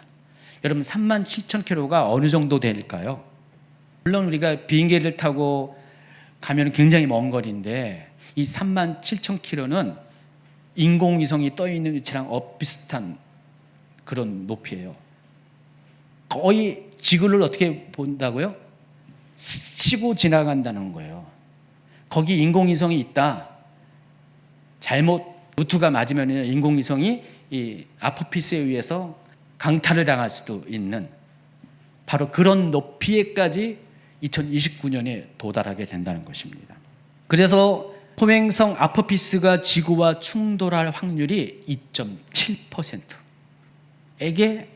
여러분 37,000km가 어느 정도 될까요? 물론 우리가 비행기를 타고 가면 굉장히 먼 거리인데 이 37,000km는 인공위성이 떠 있는 위치랑 비슷한 그런 높이예요. 거의 지구를 어떻게 본다고요? 스치고 지나간다는 거예요. 거기 인공위성이 있다. 잘못 루트가 맞으면 인공위성이 이 아포피스에 의해서 강탈을 당할 수도 있는 바로 그런 높이에까지 2029년에 도달하게 된다는 것입니다. 그래서 소행성 아포피스가 지구와 충돌할 확률이 2.7%에게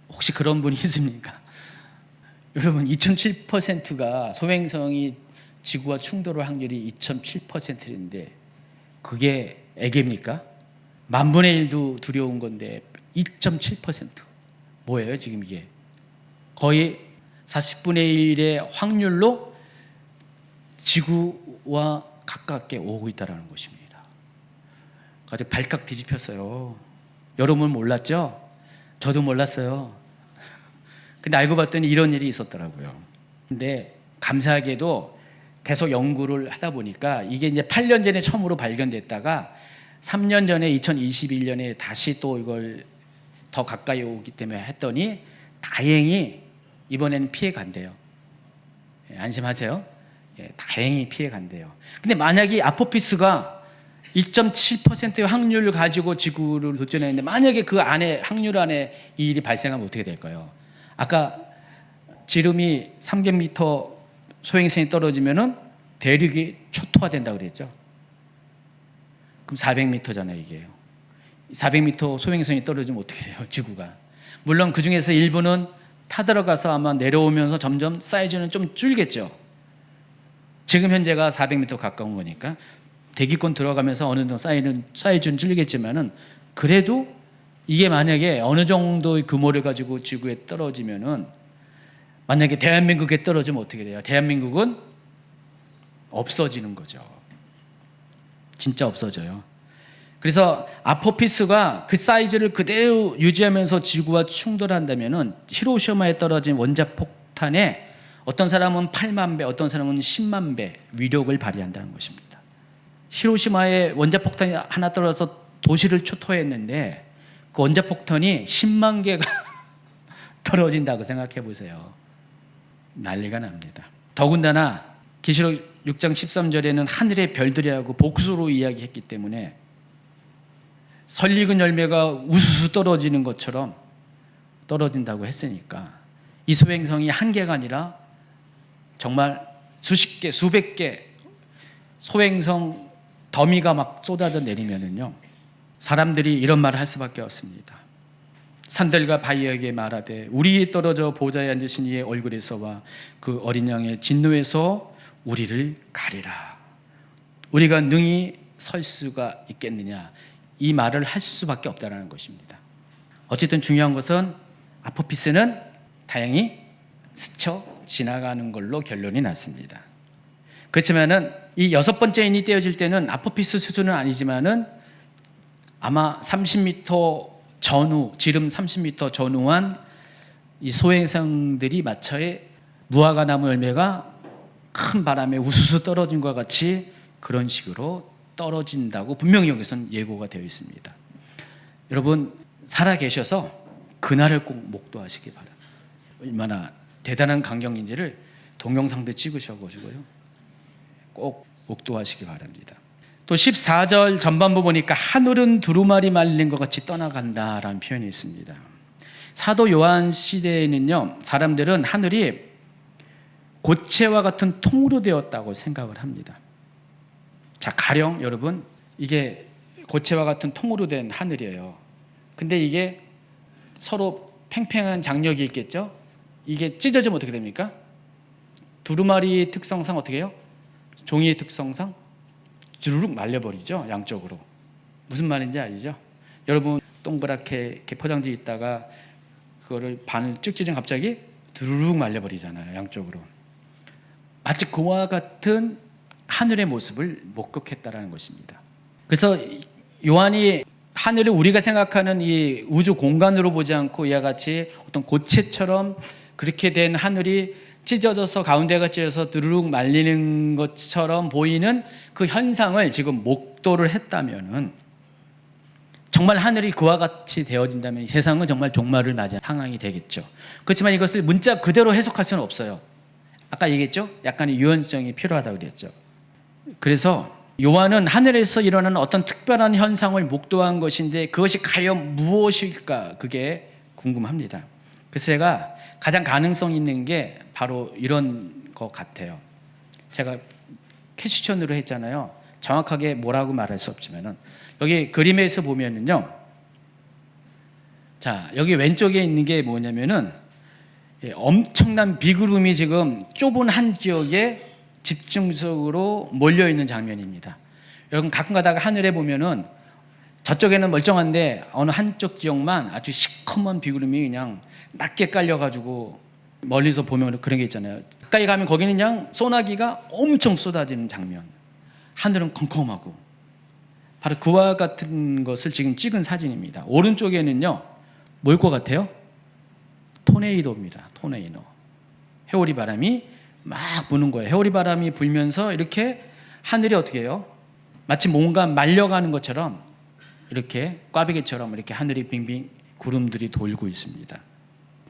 혹시 그런 분이 있습니까? 여러분 2.7%가 소행성이 지구와 충돌할 확률이 2.7%인데 그게 애개입니까? 10,000분의 1도 두려운 건데 2.7% 뭐예요 지금 이게? 거의 40분의 1의 확률로 지구와 가깝게 오고 있다는 것입니다. 아주 발칵 뒤집혔어요. 여러분 몰랐죠? 저도 몰랐어요. 근데 알고 봤더니 이런 일이 있었더라고요. 근데 감사하게도 계속 연구를 하다 보니까 이게 이제 8년 전에 처음으로 발견됐다가 3년 전에 2021년에 다시 또 이걸 더 가까이 오기 때문에 했더니 다행히 이번에는 피해 간대요. 안심하세요. 다행히 피해 간대요. 근데 만약에 아포피스가 1.7%의 확률을 가지고 지구를 도전했는데 만약에 그 안에 확률 안에 이 일이 발생하면 어떻게 될까요? 아까 지름이 300m 소행성이 떨어지면은 대륙이 초토화된다고 그랬죠. 그럼 400m잖아요, 이게요. 400m 소행성이 떨어지면 어떻게 돼요, 지구가? 물론 그 중에서 일부는 타들어가서 아마 내려오면서 점점 사이즈는 좀 줄겠죠. 지금 현재가 400m 가까운 거니까 대기권 들어가면서 어느 정도 사이즈는 줄겠지만은 그래도 이게 만약에 어느 정도의 규모를 가지고 지구에 떨어지면은 만약에 대한민국에 떨어지면 어떻게 돼요? 대한민국은 없어지는 거죠. 진짜 없어져요. 그래서 아포피스가 그 사이즈를 그대로 유지하면서 지구와 충돌한다면은 히로시마에 떨어진 원자폭탄에 어떤 사람은 8만 배, 어떤 사람은 10만 배 위력을 발휘한다는 것입니다. 히로시마에 원자폭탄이 하나 떨어져서 도시를 초토화했는데 그 원자폭탄이 10만 개가 떨어진다고 생각해 보세요. 난리가 납니다. 더군다나 계시록 6장 13절에는 하늘의 별들이라고 복수로 이야기했기 때문에 설익은 열매가 우수수 떨어지는 것처럼 떨어진다고 했으니까 이 소행성이 한 개가 아니라 정말 수십 개, 수백 개 소행성 더미가 막 쏟아져 내리면은요, 사람들이 이런 말을 할 수밖에 없습니다. 산들과 바위에게 말하되 우리 떨어져 보좌에 앉으신 이의 얼굴에서와 그 어린 양의 진노에서 우리를 가리라. 우리가 능히 설 수가 있겠느냐, 이 말을 할 수밖에 없다는 것입니다. 어쨌든 중요한 것은 아포피스는 다행히 스쳐 지나가는 걸로 결론이 났습니다. 그렇지만은 이 6번째 인이 떼어질 때는 아포피스 수준은 아니지만은 아마 30m 전후, 지름 30m 전후한 이 소행성들이 마차에 무화과 나무 열매가 큰 바람에 우수수 떨어진 것과 같이 그런 식으로 떨어진다고 분명히 여기서는 예고가 되어 있습니다. 여러분 살아 계셔서 그날을 꼭 목도하시기 바랍니다. 얼마나 대단한 광경인지를 동영상도 찍으셔가지고요 꼭 목도하시기 바랍니다. 또 14절 전반부 보니까 하늘은 두루마리 말린 것 같이 떠나간다라는 표현이 있습니다. 사도 요한 시대에는요 사람들은 하늘이 고체와 같은 통으로 되었다고 생각을 합니다. 자, 가령 여러분 이게 고체와 같은 통으로 된 하늘이에요. 근데 이게 서로 팽팽한 장력이 있겠죠. 이게 찢어지면 어떻게 됩니까? 두루마리 특성상 어떻게 해요? 종이의 특성상 주르륵 말려버리죠. 양쪽으로. 무슨 말인지 아시죠? 여러분 동그랗게 이렇게 포장지에 있다가 그거를 반을 쭉 찢으면 갑자기 두루룩 말려버리잖아요. 양쪽으로. 마치 그와 같은 하늘의 모습을 목격했다라는 것입니다. 그래서 요한이 하늘을 우리가 생각하는 이 우주 공간으로 보지 않고 이와 같이 어떤 고체처럼 그렇게 된 하늘이 찢어져서 가운데가 찢어져서 두루룩 말리는 것처럼 보이는 그 현상을 지금 목도를 했다면은 정말 하늘이 그와 같이 되어진다면 이 세상은 정말 종말을 맞이한 상황이 되겠죠. 그렇지만 이것을 문자 그대로 해석할 수는 없어요. 아까 얘기했죠? 약간의 유연성이 필요하다고 그랬죠. 그래서 요한은 하늘에서 일어나는 어떤 특별한 현상을 목도한 것인데 그것이 과연 무엇일까? 그게 궁금합니다. 그래서 제가 가장 가능성 있는 게 바로 이런 것 같아요. 제가 퀘스천으로 했잖아요. 정확하게 뭐라고 말할 수 없지만은 여기 그림에서 보면은요. 자, 여기 왼쪽에 있는 게 뭐냐면은 엄청난 비구름이 지금 좁은 한 지역에 집중적으로 몰려 있는 장면입니다. 여러분 가끔 가다가 하늘에 보면은 저쪽에는 멀쩡한데 어느 한쪽 지역만 아주 시커먼 비구름이 그냥 낮게 깔려가지고 멀리서 보면 그런 게 있잖아요. 가까이 가면 거기는 그냥 소나기가 엄청 쏟아지는 장면. 하늘은 컴컴하고 바로 그와 같은 것을 지금 찍은 사진입니다. 오른쪽에는요 뭘 것 같아요? 토네이도입니다. 토네이도. 해오리 바람이 막 부는 거예요. 해오리 바람이 불면서 이렇게 하늘이 어떻게 해요? 마치 뭔가 말려가는 것처럼 이렇게 꽈배기처럼 이렇게 하늘이 빙빙 구름들이 돌고 있습니다.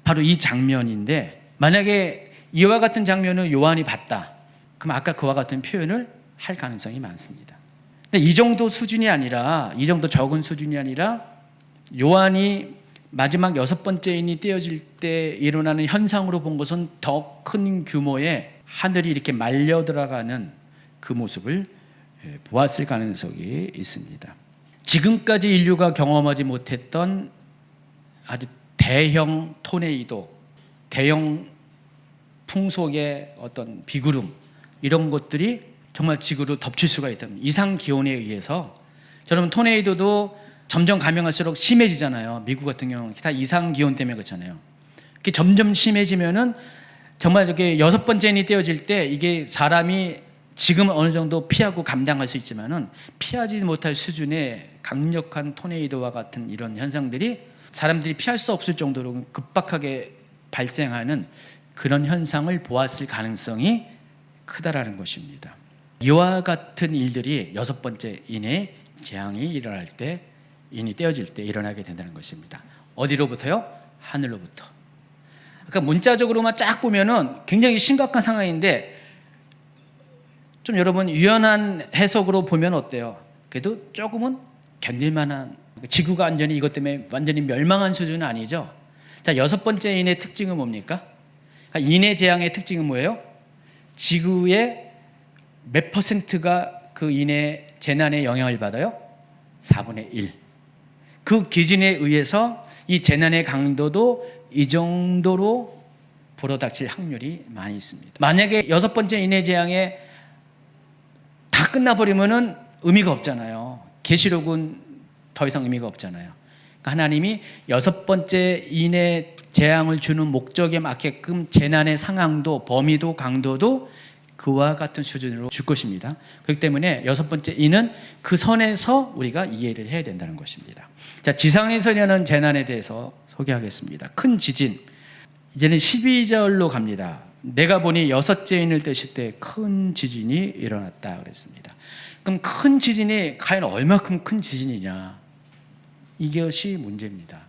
바로 이 장면인데 만약에 이와 같은 장면을 요한이 봤다. 그럼 아까 그와 같은 표현을 할 가능성이 많습니다. 근데 이 정도 수준이 아니라 이 정도 적은 수준이 아니라 요한이 마지막 6번째 인이 떼어질 때 일어나는 현상으로 본 것은 더 큰 규모의 하늘이 이렇게 말려 들어가는 그 모습을 보았을 가능성이 있습니다. 지금까지 인류가 경험하지 못했던 아주 대형 토네이도, 대형 풍속의 어떤 비구름 이런 것들이 정말 지구로 덮칠 수가 있다면 이상 기온에 의해서 여러분 토네이도도 점점 가면 심해지잖아요. 미국 같은 경우는 다 이상 기온 때문에 그렇잖아요. 이렇게 점점 심해지면은 정말 이렇게 6번째니 떼어질 때 이게 사람이 지금 어느 정도 피하고 감당할 수 있지만은 피하지 못할 수준의 강력한 토네이도와 같은 이런 현상들이 사람들이 피할 수 없을 정도로 급박하게 발생하는 그런 현상을 보았을 가능성이 크다라는 것입니다. 이와 같은 일들이 6번째 인의 재앙이 일어날 때 인이 떼어질 때 일어나게 된다는 것입니다. 어디로부터요? 하늘로부터. 그러니까 문자적으로만 쫙 보면은 굉장히 심각한 상황인데 좀 여러분 유연한 해석으로 보면 어때요? 그래도 조금은 견딜만한 지구가 완전히 이것 때문에 완전히 멸망한 수준은 아니죠. 자, 6번째 인의 특징은 뭡니까? 그러니까 인의 재앙의 특징은 뭐예요? 지구의 몇 퍼센트가 그 인의 재난의 영향을 받아요? 4분의 1. 그 기준에 의해서 이 재난의 강도도 이 정도로 불어닥칠 확률이 많이 있습니다. 만약에 6번째 인의 재앙에 다 끝나버리면은 의미가 없잖아요. 계시록은 더 이상 의미가 없잖아요. 그러니까 하나님이 6번째 인의 재앙을 주는 목적에 맞게끔 재난의 상황도 범위도 강도도 그와 같은 수준으로 줄 것입니다. 그렇기 때문에 여섯 번째 이는 그 선에서 우리가 이해를 해야 된다는 것입니다. 자, 지상에서 일어나는 재난에 대해서 소개하겠습니다. 큰 지진. 이제는 12절로 갑니다. 내가 보니 여섯째 인을 떼실 때 큰 지진이 일어났다 그랬습니다. 그럼 큰 지진이 과연 얼마큼 큰 지진이냐? 이것이 문제입니다.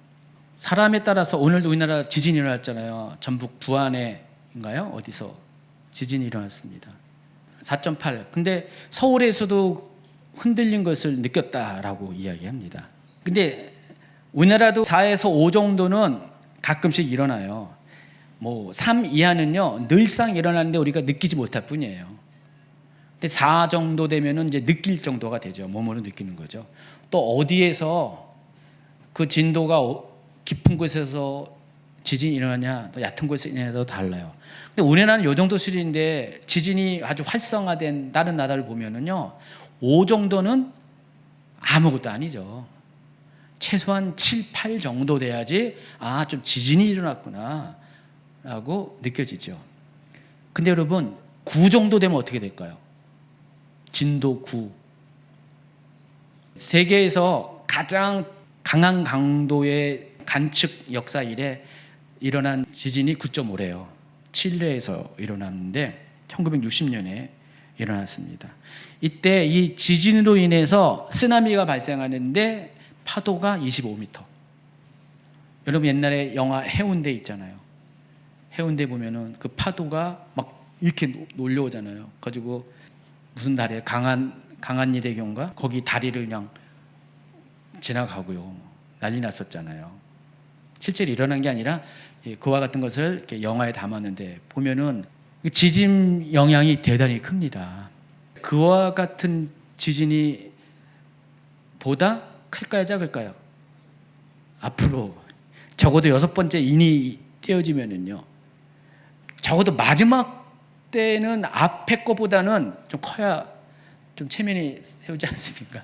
사람에 따라서 오늘도 우리나라 지진이 일어났잖아요. 전북 부안에인가요? 어디서 지진이 일어났습니다. 4.8. 근데 서울에서도 흔들린 것을 느꼈다라고 이야기합니다. 근데 우리나라도 4에서 5 정도는 가끔씩 일어나요. 뭐 3 이하는요 늘상 일어나는데 우리가 느끼지 못할 뿐이에요. 근데 4 정도 되면은 이제 느낄 정도가 되죠. 몸으로 느끼는 거죠. 또 어디에서 그 진도가 깊은 곳에서 지진이 일어나냐, 또 얕은 곳에서 일어나냐도 달라요. 근데 우리나라는 이 정도 수준인데 지진이 아주 활성화된 다른 나라를 보면은요 5 정도는 아무것도 아니죠. 최소한 7, 8 정도 돼야지 좀 지진이 일어났구나 라고 느껴지죠. 근데 여러분 9 정도 되면 어떻게 될까요? 진도 9. 세계에서 가장 강한 강도의 관측 역사 이래 일어난 지진이 9.5래요. 칠레에서 일어났는데 1960년에 일어났습니다. 이때 이 지진으로 인해서 쓰나미가 발생하는데 파도가 25m. 여러분 옛날에 영화 해운대 있잖아요. 해운대 보면은 그 파도가 막 이렇게 몰려오잖아요. 가지고 무슨 다리에 강한리 대교인가 거기 다리를 그냥 지나가고요. 난리 났었잖아요. 실제로 일어난 게 아니라 그와 같은 것을 이렇게 영화에 담았는데 보면은 지진 영향이 대단히 큽니다. 그와 같은 지진이 보다 클까요, 작을까요? 앞으로 적어도 여섯 번째 인이 떼어지면은요, 적어도 마지막 때는 앞에 거보다는 좀 커야 좀 체면이 세우지 않습니까?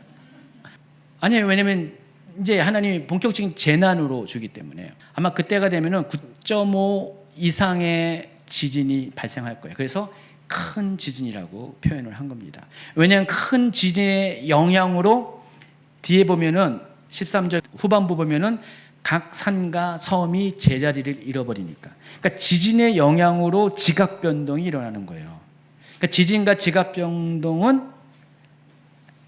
아니에요. 왜냐면 이제 하나님이 본격적인 재난으로 주기 때문에 아마 그때가 되면은 9.5 이상의 지진이 발생할 거예요. 그래서 큰 지진이라고 표현을 한 겁니다. 왜냐하면 큰 지진의 영향으로 뒤에 보면은 13절 후반부 보면은 각 산과 섬이 제자리를 잃어버리니까. 그러니까 지진의 영향으로 지각 변동이 일어나는 거예요. 그러니까 지진과 지각 변동은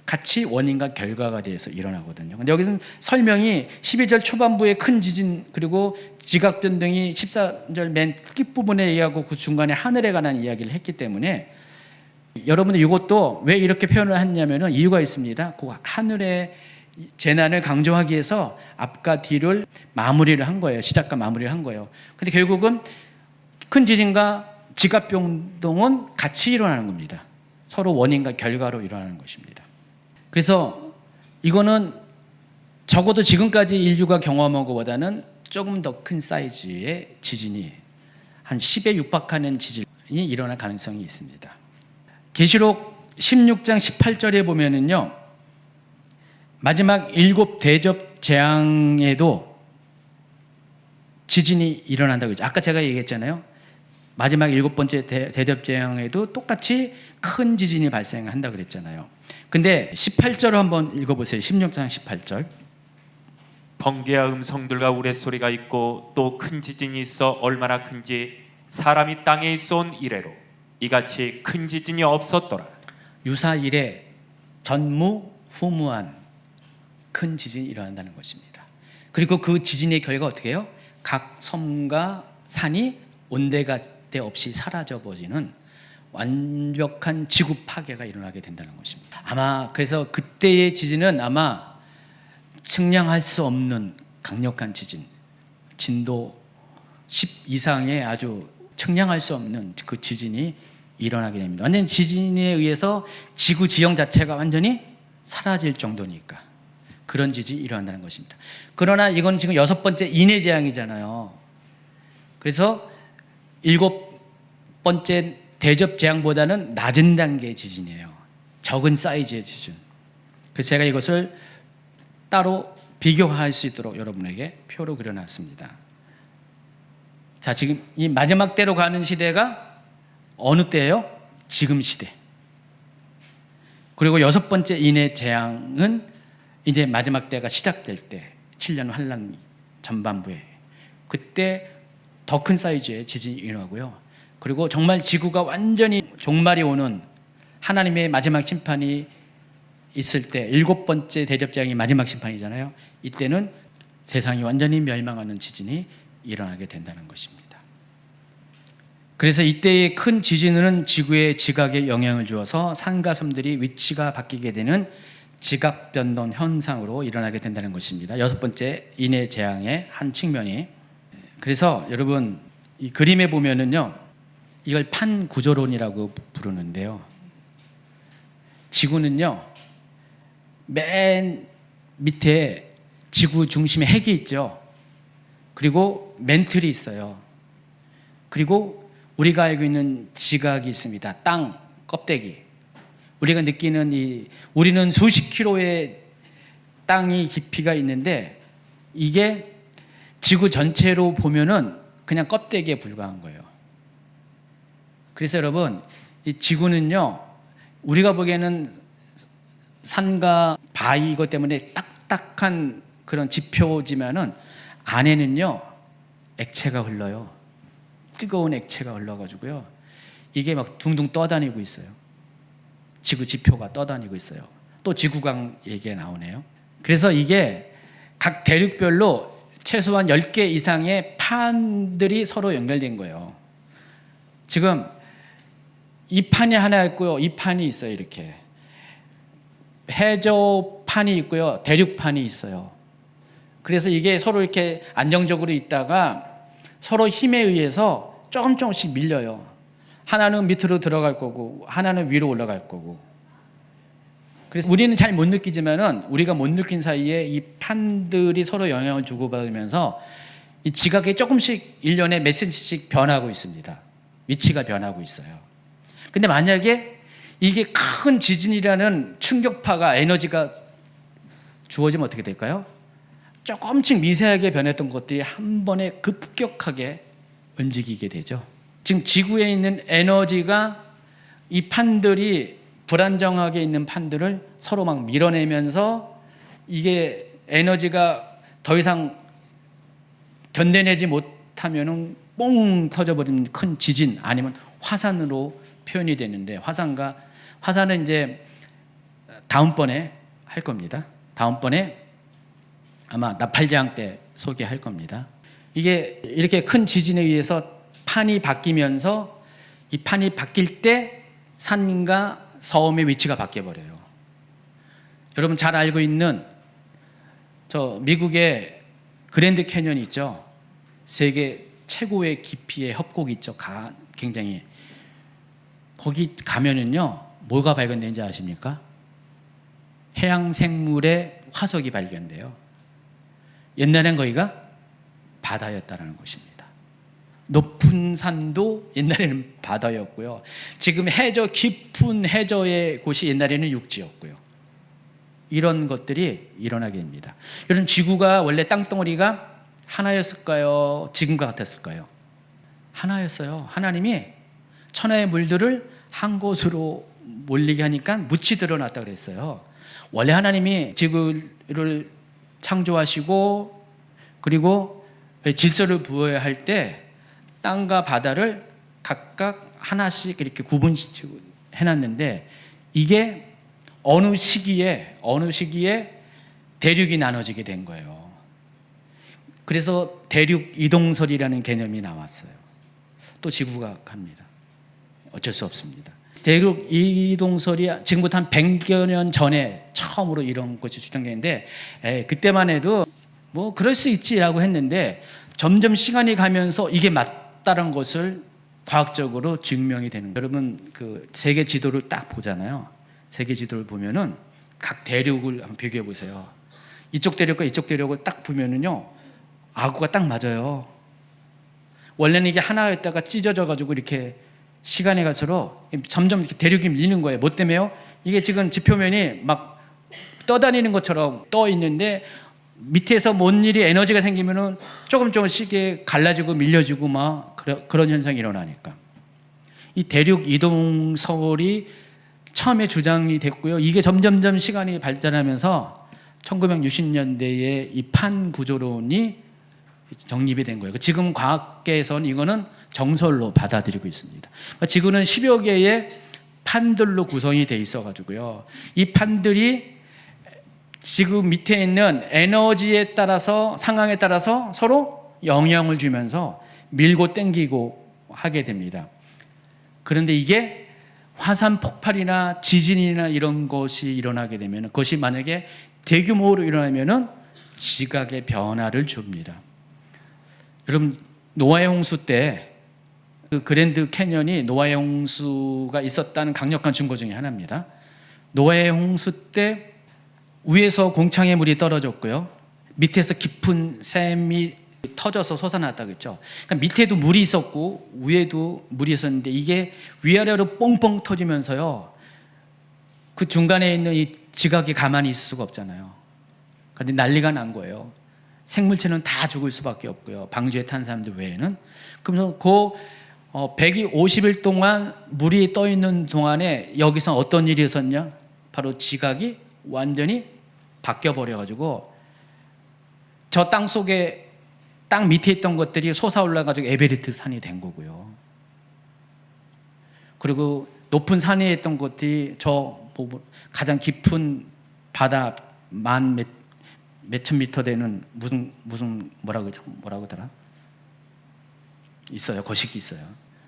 같이 원인과 결과가 돼서 일어나거든요. 근데 여기서는 설명이 12절 초반부에 큰 지진 그리고 지각 변동이 14절 맨 끝부분에 얘기하고 그 중간에 하늘에 관한 이야기를 했기 때문에 여러분들 이것도 왜 이렇게 표현을 했냐면은 이유가 있습니다. 그 하늘의 재난을 강조하기 위해서 앞과 뒤를 마무리를 한 거예요. 시작과 마무리를 한 거예요. 근데 결국은 큰 지진과 지각 변동은 같이 일어나는 겁니다. 서로 원인과 결과로 일어나는 것입니다. 그래서 이거는 적어도 지금까지 인류가 경험한 것보다는 조금 더 큰 사이즈의 지진이 한 10에 육박하는 지진이 일어날 가능성이 있습니다. 계시록 16장 18절에 보면은요, 마지막 7 대접 재앙에도 지진이 일어난다고 했죠. 아까 제가 얘기했잖아요. 마지막 7번째 대접 재앙에도 똑같이 큰 지진이 발생한다고 그랬잖아요. 근데 18절을 한번 읽어보세요. 16장 18절. 번개와 음성들과 우레소리가 있고 또 큰 지진이 있어 얼마나 큰지 사람이 땅에 있어 온 이래로 이같이 큰 지진이 없었더라. 유사 이래 전무후무한 큰 지진이 일어난다는 것입니다. 그리고 그 지진의 결과 어떻게 해요? 각 섬과 산이 온데간데 없이 사라져버리는 완벽한 지구 파괴가 일어나게 된다는 것입니다. 아마 그래서 그때의 지진은 아마 측량할 수 없는 강력한 지진, 진도 10 이상의 아주 측량할 수 없는 그 지진이 일어나게 됩니다. 완전히 지진에 의해서 지구 지형 자체가 완전히 사라질 정도니까 그런 지진이 일어난다는 것입니다. 그러나 이건 지금 6번째 인해 재앙이잖아요. 그래서 7번째 대접 재앙보다는 낮은 단계의 지진이에요. 적은 사이즈의 지진. 그래서 제가 이것을 따로 비교할 수 있도록 여러분에게 표로 그려놨습니다. 자, 지금 이 마지막 때로 가는 시대가 어느 때예요? 지금 시대. 그리고 6번째 인해 재앙은 이제 마지막 때가 시작될 때 7년 환란 전반부에 그때 더 큰 사이즈의 지진이 일어나고요. 그리고 정말 지구가 완전히 종말이 오는 하나님의 마지막 심판이 있을 때 7번째 대접장이 마지막 심판이잖아요. 이때는 세상이 완전히 멸망하는 지진이 일어나게 된다는 것입니다. 그래서 이때의 큰 지진은 지구의 지각에 영향을 주어서 산과 섬들이 위치가 바뀌게 되는 지각 변동 현상으로 일어나게 된다는 것입니다. 6번째 인해 재앙의 한 측면이. 그래서 여러분 이 그림에 보면은요, 이걸 판구조론이라고 부르는데요. 지구는요, 맨 밑에 지구 중심에 핵이 있죠. 그리고 멘틀이 있어요. 그리고 우리가 알고 있는 지각이 있습니다. 땅 껍데기. 우리가 느끼는 우리는 수십 킬로의 땅이 깊이가 있는데 이게 지구 전체로 보면은 그냥 껍데기에 불과한 거예요. 그래서 여러분, 이 지구는요, 우리가 보기에는 산과 바위 이것 때문에 딱딱한 그런 지표지만은 안에는요, 액체가 흘러요. 뜨거운 액체가 흘러가지고요, 이게 막 둥둥 떠다니고 있어요. 지구 지표가 떠다니고 있어요. 또 지구광 얘기가 나오네요. 그래서 이게 각 대륙별로 최소한 10개 이상의 판들이 서로 연결된 거예요. 지금 이 판이 하나 있고요, 이 판이 있어요. 이렇게 해저판이 있고요, 대륙판이 있어요. 그래서 이게 서로 이렇게 안정적으로 있다가 서로 힘에 의해서 조금씩 밀려요. 하나는 밑으로 들어갈 거고 하나는 위로 올라갈 거고. 그래서 우리는 잘 못 느끼지만은 우리가 못 느낀 사이에 이 판들이 서로 영향을 주고받으면서 이 지각이 조금씩 1년에 몇 센치씩 변하고 있습니다. 위치가 변하고 있어요. 근데 만약에 이게 큰 지진이라는 충격파가 에너지가 주어지면 어떻게 될까요? 조금씩 미세하게 변했던 것들이 한 번에 급격하게 움직이게 되죠. 지금 지구에 있는 에너지가 이 판들이 불안정하게 있는 판들을 서로 막 밀어내면서 이게 에너지가 더 이상 견뎌내지 못하면은 뽕 터져버리는 큰 지진 아니면 화산으로 표현이 되는데 화산은 이제 다음번에 할 겁니다. 다음번에 아마 나팔장 때 소개할 겁니다. 이게 이렇게 큰 지진에 의해서 판이 바뀌면서 이 판이 바뀔 때 산과 섬의 위치가 바뀌어버려요. 여러분 잘 알고 있는 저 미국의 그랜드 캐년이 있죠. 세계 최고의 깊이의 협곡이 있죠. 굉장히 거기 가면은요, 뭐가 발견된지 아십니까? 해양 생물의 화석이 발견돼요. 옛날엔 거기가 바다였다는 것입니다. 높은 산도 옛날에는 바다였고요. 지금 깊은 해저의 곳이 옛날에는 육지였고요. 이런 것들이 일어나게 됩니다. 여러분, 지구가 원래 땅덩어리가 하나였을까요? 지금과 같았을까요? 하나였어요. 하나님이 천하의 물들을 한 곳으로 몰리게 하니까 묻히 드러났다 그랬어요. 원래 하나님이 지구를 창조하시고 그리고 질서를 부어야 할 때 땅과 바다를 각각 하나씩 이렇게 구분시키고 해놨는데 이게 어느 시기에 대륙이 나눠지게 된 거예요. 그래서 대륙 이동설이라는 개념이 나왔어요. 또 지구가 갑니다. 어쩔 수 없습니다. 대륙 이동설이 지금부터 한 100여 년 전에 처음으로 이런 것이 주장됐는데 그때만 해도 뭐 그럴 수 있지라고 했는데 점점 시간이 가면서 이게 맞다는 것을 과학적으로 증명이 되는 거예요. 여러분 그 세계 지도를 딱 보잖아요. 세계 지도를 보면은 각 대륙을 한번 비교해 보세요. 이쪽 대륙과 이쪽 대륙을 딱 보면은요, 아구가 딱 맞아요. 원래는 이게 하나였다가 찢어져 가지고 이렇게 시간이 갈수록 점점 이렇게 대륙이 밀리는 거예요. 뭐 때문에요? 이게 지금 지표면이 막 떠다니는 것처럼 떠 있는데 밑에서 뭔 일이 에너지가 생기면은 조금씩 갈라지고 밀려지고 막 그런 현상이 일어나니까 이 대륙 이동설이 처음에 주장이 됐고요. 이게 점점점 시간이 발전하면서 1960년대에 이 판 구조론이 정립이 된 거예요. 지금 과학계에서는 이거는 정설로 받아들이고 있습니다. 지구는 10여 개의 판들로 구성이 돼 있어가지고요. 이 판들이 지구 밑에 있는 에너지에 따라서, 상황에 따라서 서로 영향을 주면서 밀고 당기고 하게 됩니다. 그런데 이게 화산 폭발이나 지진이나 이런 것이 일어나게 되면, 그것이 만약에 대규모로 일어나면 지각의 변화를 줍니다. 여러분, 노아의 홍수 때 그 그랜드 캐년이 노아의 홍수가 있었다는 강력한 증거 중에 하나입니다. 노아의 홍수 때 위에서 공창의 물이 떨어졌고요. 밑에서 깊은 샘이 터져서 솟아났다 그랬죠. 그러니까 밑에도 물이 있었고 위에도 물이 있었는데 이게 위아래로 뻥뻥 터지면서요. 그 중간에 있는 이 지각이 가만히 있을 수가 없잖아요. 그런데 난리가 난 거예요. 생물체는 다 죽을 수밖에 없고요. 방주에 탄 사람들 외에는. 그래서 그 150일 동안 물이 떠 있는 동안에 여기서 어떤 일이 있었냐? 바로 지각이 완전히 바뀌어 버려 가지고 저 땅 속에 땅 밑에 있던 것들이 솟아올라 가지고 에베레스트 산이 된 거고요. 그리고 높은 산에 있던 것들이 저 가장 깊은 바다 몇천 미터 되는 무슨 뭐라고 하더라? 있어요. 거식이 있어요.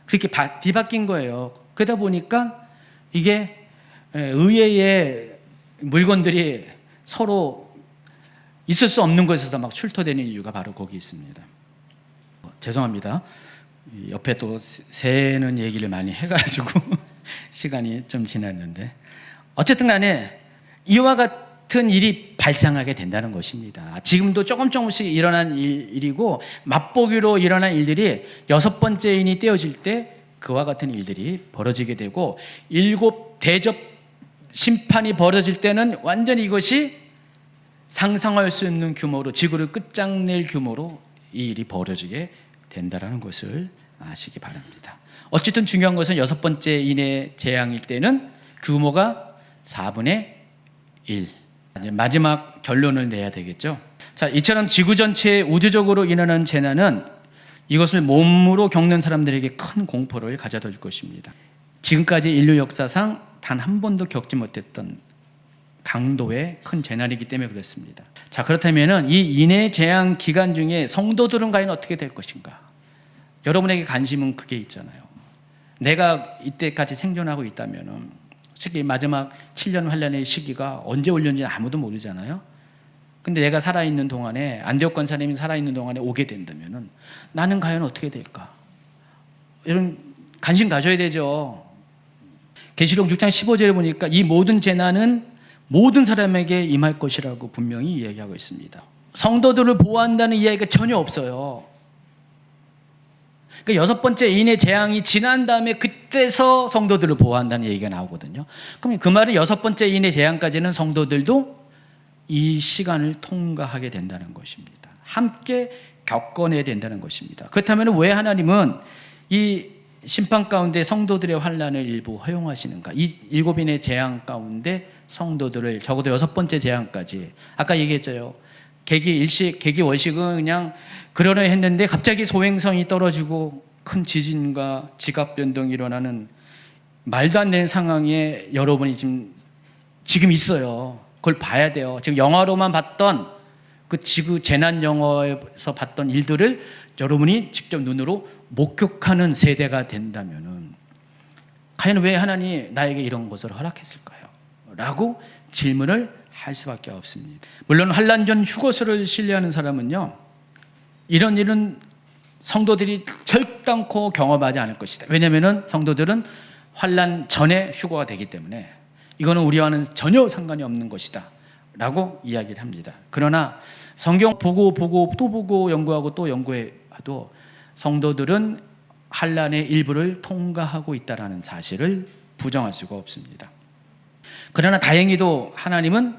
그렇게 뒤바뀐 거예요. 그러다 보니까 이게 의외의 물건들이 서로 있을 수 없는 곳에서 막 출토되는 이유가 바로 거기 있습니다. 죄송합니다. 옆에 또 새는 얘기를 많이 해가지고 시간이 좀 지났는데, 어쨌든 간에 이와 같은 일이 발생하게 된다는 것입니다. 지금도 조금씩 일어난 일이고 맛보기로 일어난 일들이 6번째 인이 떼어질 때 그와 같은 일들이 벌어지게 되고 7 대접 심판이 벌어질 때는 완전히 이것이 상상할 수 있는 규모로, 지구를 끝장낼 규모로 이 일이 벌어지게 된다는 것을 아시기 바랍니다. 어쨌든 중요한 것은 6번째 인의 재앙일 때는 규모가 4분의 1. 마지막 결론을 내야 되겠죠. 자, 이처럼 지구 전체에 우주적으로 일어나는 재난은 이것을 몸으로 겪는 사람들에게 큰 공포를 가져다 줄 것입니다. 지금까지 인류 역사상 단 한 번도 겪지 못했던 강도의 큰 재난이기 때문에 그렇습니다. 자, 그렇다면 이 인해 재앙 기간 중에 성도들은 과연 어떻게 될 것인가? 여러분에게 관심은 그게 있잖아요. 내가 이때까지 생존하고 있다면 특히 마지막 7년 환란의 시기가 언제 올려는지 아무도 모르잖아요. 근데 내가 살아있는 동안에, 안디옥 권사님이 살아있는 동안에 오게 된다면 나는 과연 어떻게 될까? 이런 관심 가져야 되죠. 계시록 6장 15절에 보니까 이 모든 재난은 모든 사람에게 임할 것이라고 분명히 이야기하고 있습니다. 성도들을 보호한다는 이야기가 전혀 없어요. 그 6번째 인의 재앙이 지난 다음에 그때서 성도들을 보호한다는 얘기가 나오거든요. 그럼 그 말은 6번째 인의 재앙까지는 성도들도 이 시간을 통과하게 된다는 것입니다. 함께 겪어내야 된다는 것입니다. 그렇다면 왜 하나님은 이 심판 가운데 성도들의 환난을 일부 허용하시는가? 이 7인의 재앙 가운데 성도들을 적어도 6번째 재앙까지, 아까 얘기했죠. 계기 일식, 계기 월식은 그냥 그러려 했는데 갑자기 소행성이 떨어지고 큰 지진과 지각 변동이 일어나는 말도 안 되는 상황에 여러분이 지금 있어요. 그걸 봐야 돼요. 지금 영화로만 봤던 그 지구 재난 영화에서 봤던 일들을 여러분이 직접 눈으로 목격하는 세대가 된다면은 과연 왜 하나님 나에게 이런 것을 허락했을까요? 라고 질문을 할 수밖에 없습니다. 물론 환난 전 휴거소를 신뢰하는 사람은요, 이런 일은 성도들이 결단코 경험하지 않을 것이다. 왜냐하면 성도들은 환난 전에 휴거가 되기 때문에 이거는 우리와는 전혀 상관이 없는 것이다 라고 이야기를 합니다. 그러나 성경 보고 또 보고 연구하고 또 연구해도 성도들은 환난의 일부를 통과하고 있다는 사실을 부정할 수가 없습니다. 그러나 다행히도 하나님은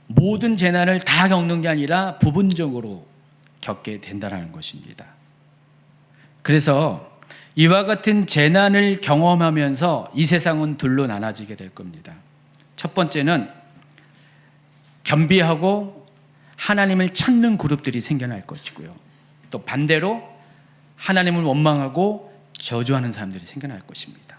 모든 재난을 다 겪는 게 아니라 부분적으로 겪게 된다는 것입니다. 그래서 이와 같은 재난을 경험하면서 이 세상은 둘로 나눠지게 될 겁니다. 첫 번째는 겸비하고 하나님을 찾는 그룹들이 생겨날 것이고요. 또 반대로 하나님을 원망하고 저주하는 사람들이 생겨날 것입니다.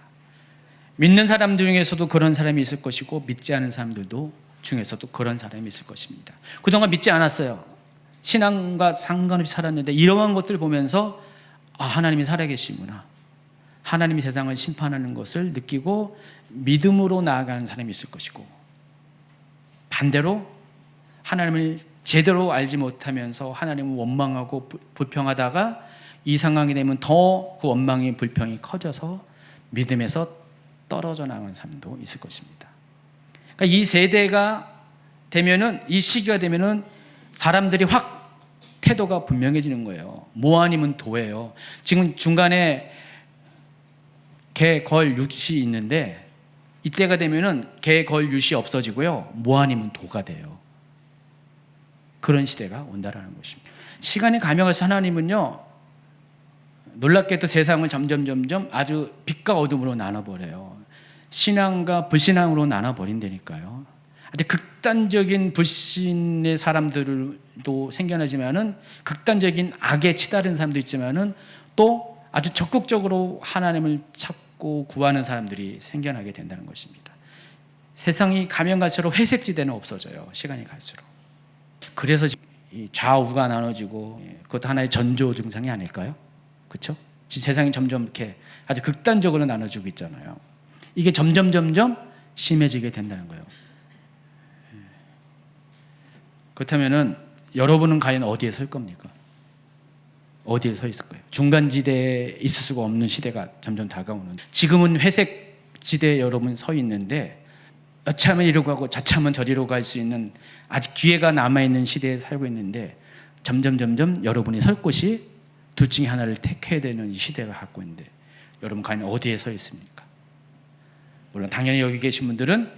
믿는 사람 중에서도 그런 사람이 있을 것이고 믿지 않은 사람들도 중에서도 그런 사람이 있을 것입니다. 그동안 믿지 않았어요. 신앙과 상관없이 살았는데 이러한 것들을 보면서 하나님이 살아계시구나. 하나님이 세상을 심판하는 것을 느끼고 믿음으로 나아가는 사람이 있을 것이고, 반대로 하나님을 제대로 알지 못하면서 하나님을 원망하고 불평하다가 이 상황이 되면 더 그 원망이 불평이 커져서 믿음에서 떨어져 나간 사람도 있을 것입니다. 그러니까 이 세대가 되면은, 이 시기가 되면은 사람들이 확 태도가 분명해지는 거예요. 모 아니면 도예요. 지금 중간에 개, 걸, 윷이 있는데 이때가 되면은 개, 걸, 윷이 없어지고요. 뭐 아니면 도가 돼요. 그런 시대가 온다라는 것입니다. 시간이 가면서 하나님은요, 놀랍게도 세상을 점점 아주 빛과 어둠으로 나눠버려요. 신앙과 불신앙으로 나눠버린다니까요. 아주 극단적인 불신의 사람들도 생겨나지만은, 극단적인 악에 치달은 사람도 있지만은, 또 아주 적극적으로 하나님을 찾고 구하는 사람들이 생겨나게 된다는 것입니다. 세상이 가면 갈수록 회색지대는 없어져요. 시간이 갈수록. 그래서 좌우가 나눠지고, 그것도 하나의 전조 증상이 아닐까요? 그렇죠? 세상이 점점 이렇게 아주 극단적으로 나눠지고 있잖아요. 이게 점점 심해지게 된다는 거예요. 그렇다면은 여러분은 과연 어디에 설 겁니까? 어디에 서 있을 거예요? 중간지대에 있을 수가 없는 시대가 점점 다가오는, 지금은 회색 지대에 여러분 서 있는데 여차하면 이리로 가고 저차하면 저리로 갈 수 있는 아직 기회가 남아있는 시대에 살고 있는데, 점점 여러분이 설 곳이 둘 중에 하나를 택해야 되는 이 시대가 갖고 있는데, 여러분 과연 어디에 서 있습니까? 물론 당연히 여기 계신 분들은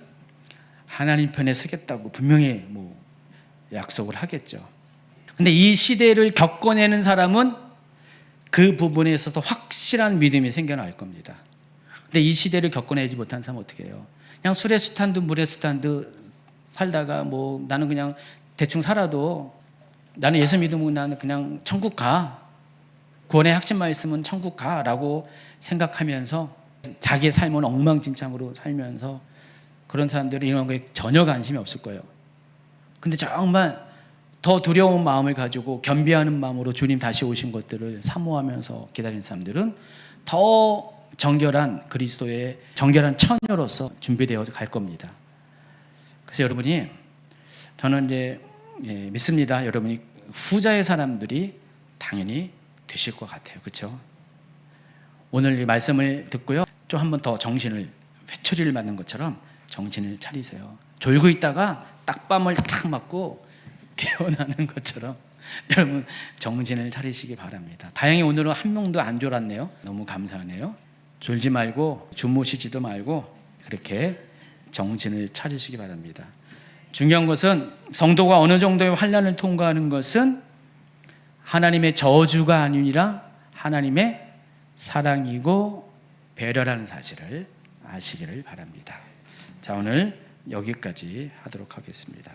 하나님 편에 서겠다고 분명히 약속을 하겠죠. 근데 이 시대를 겪어내는 사람은 그 부분에 있어서 확실한 믿음이 생겨날 겁니다. 근데 이 시대를 겪어내지 못한 사람은 어떻게 해요? 그냥 술에 수탄 듯 물에 수탄 듯 살다가 나는 그냥 대충 살아도, 나는 예수 믿으면 나는 그냥 천국 가, 구원의 확신만 있으면 천국 가라고 생각하면서 자기의 삶은 엉망진창으로 살면서, 그런 사람들은 이런 거에 전혀 관심이 없을 거예요. 근데 정말 더 두려운 마음을 가지고 겸비하는 마음으로 주님 다시 오신 것들을 사모하면서 기다리는 사람들은 더 정결한 그리스도의 정결한 처녀로서 준비되어 갈 겁니다. 그래서 여러분이, 저는 이제 믿습니다. 여러분이 후자의 사람들이 당연히 되실 것 같아요. 그렇죠? 오늘 이 말씀을 듣고요, 좀 한 번 더 정신을, 회초리를 맞는 것처럼 정신을 차리세요. 졸고 있다가 딱밤을 탁 맞고 깨어나는 것처럼 여러분 정신을 차리시기 바랍니다. 다행히 오늘은 한 명도 안 졸았네요. 너무 감사하네요. 졸지 말고 주무시지도 말고 그렇게 정신을 차리시기 바랍니다. 중요한 것은, 성도가 어느 정도의 환난을 통과하는 것은 하나님의 저주가 아니라 하나님의 사랑이고 배려라는 사실을 아시기를 바랍니다. 자, 오늘 여기까지 하도록 하겠습니다.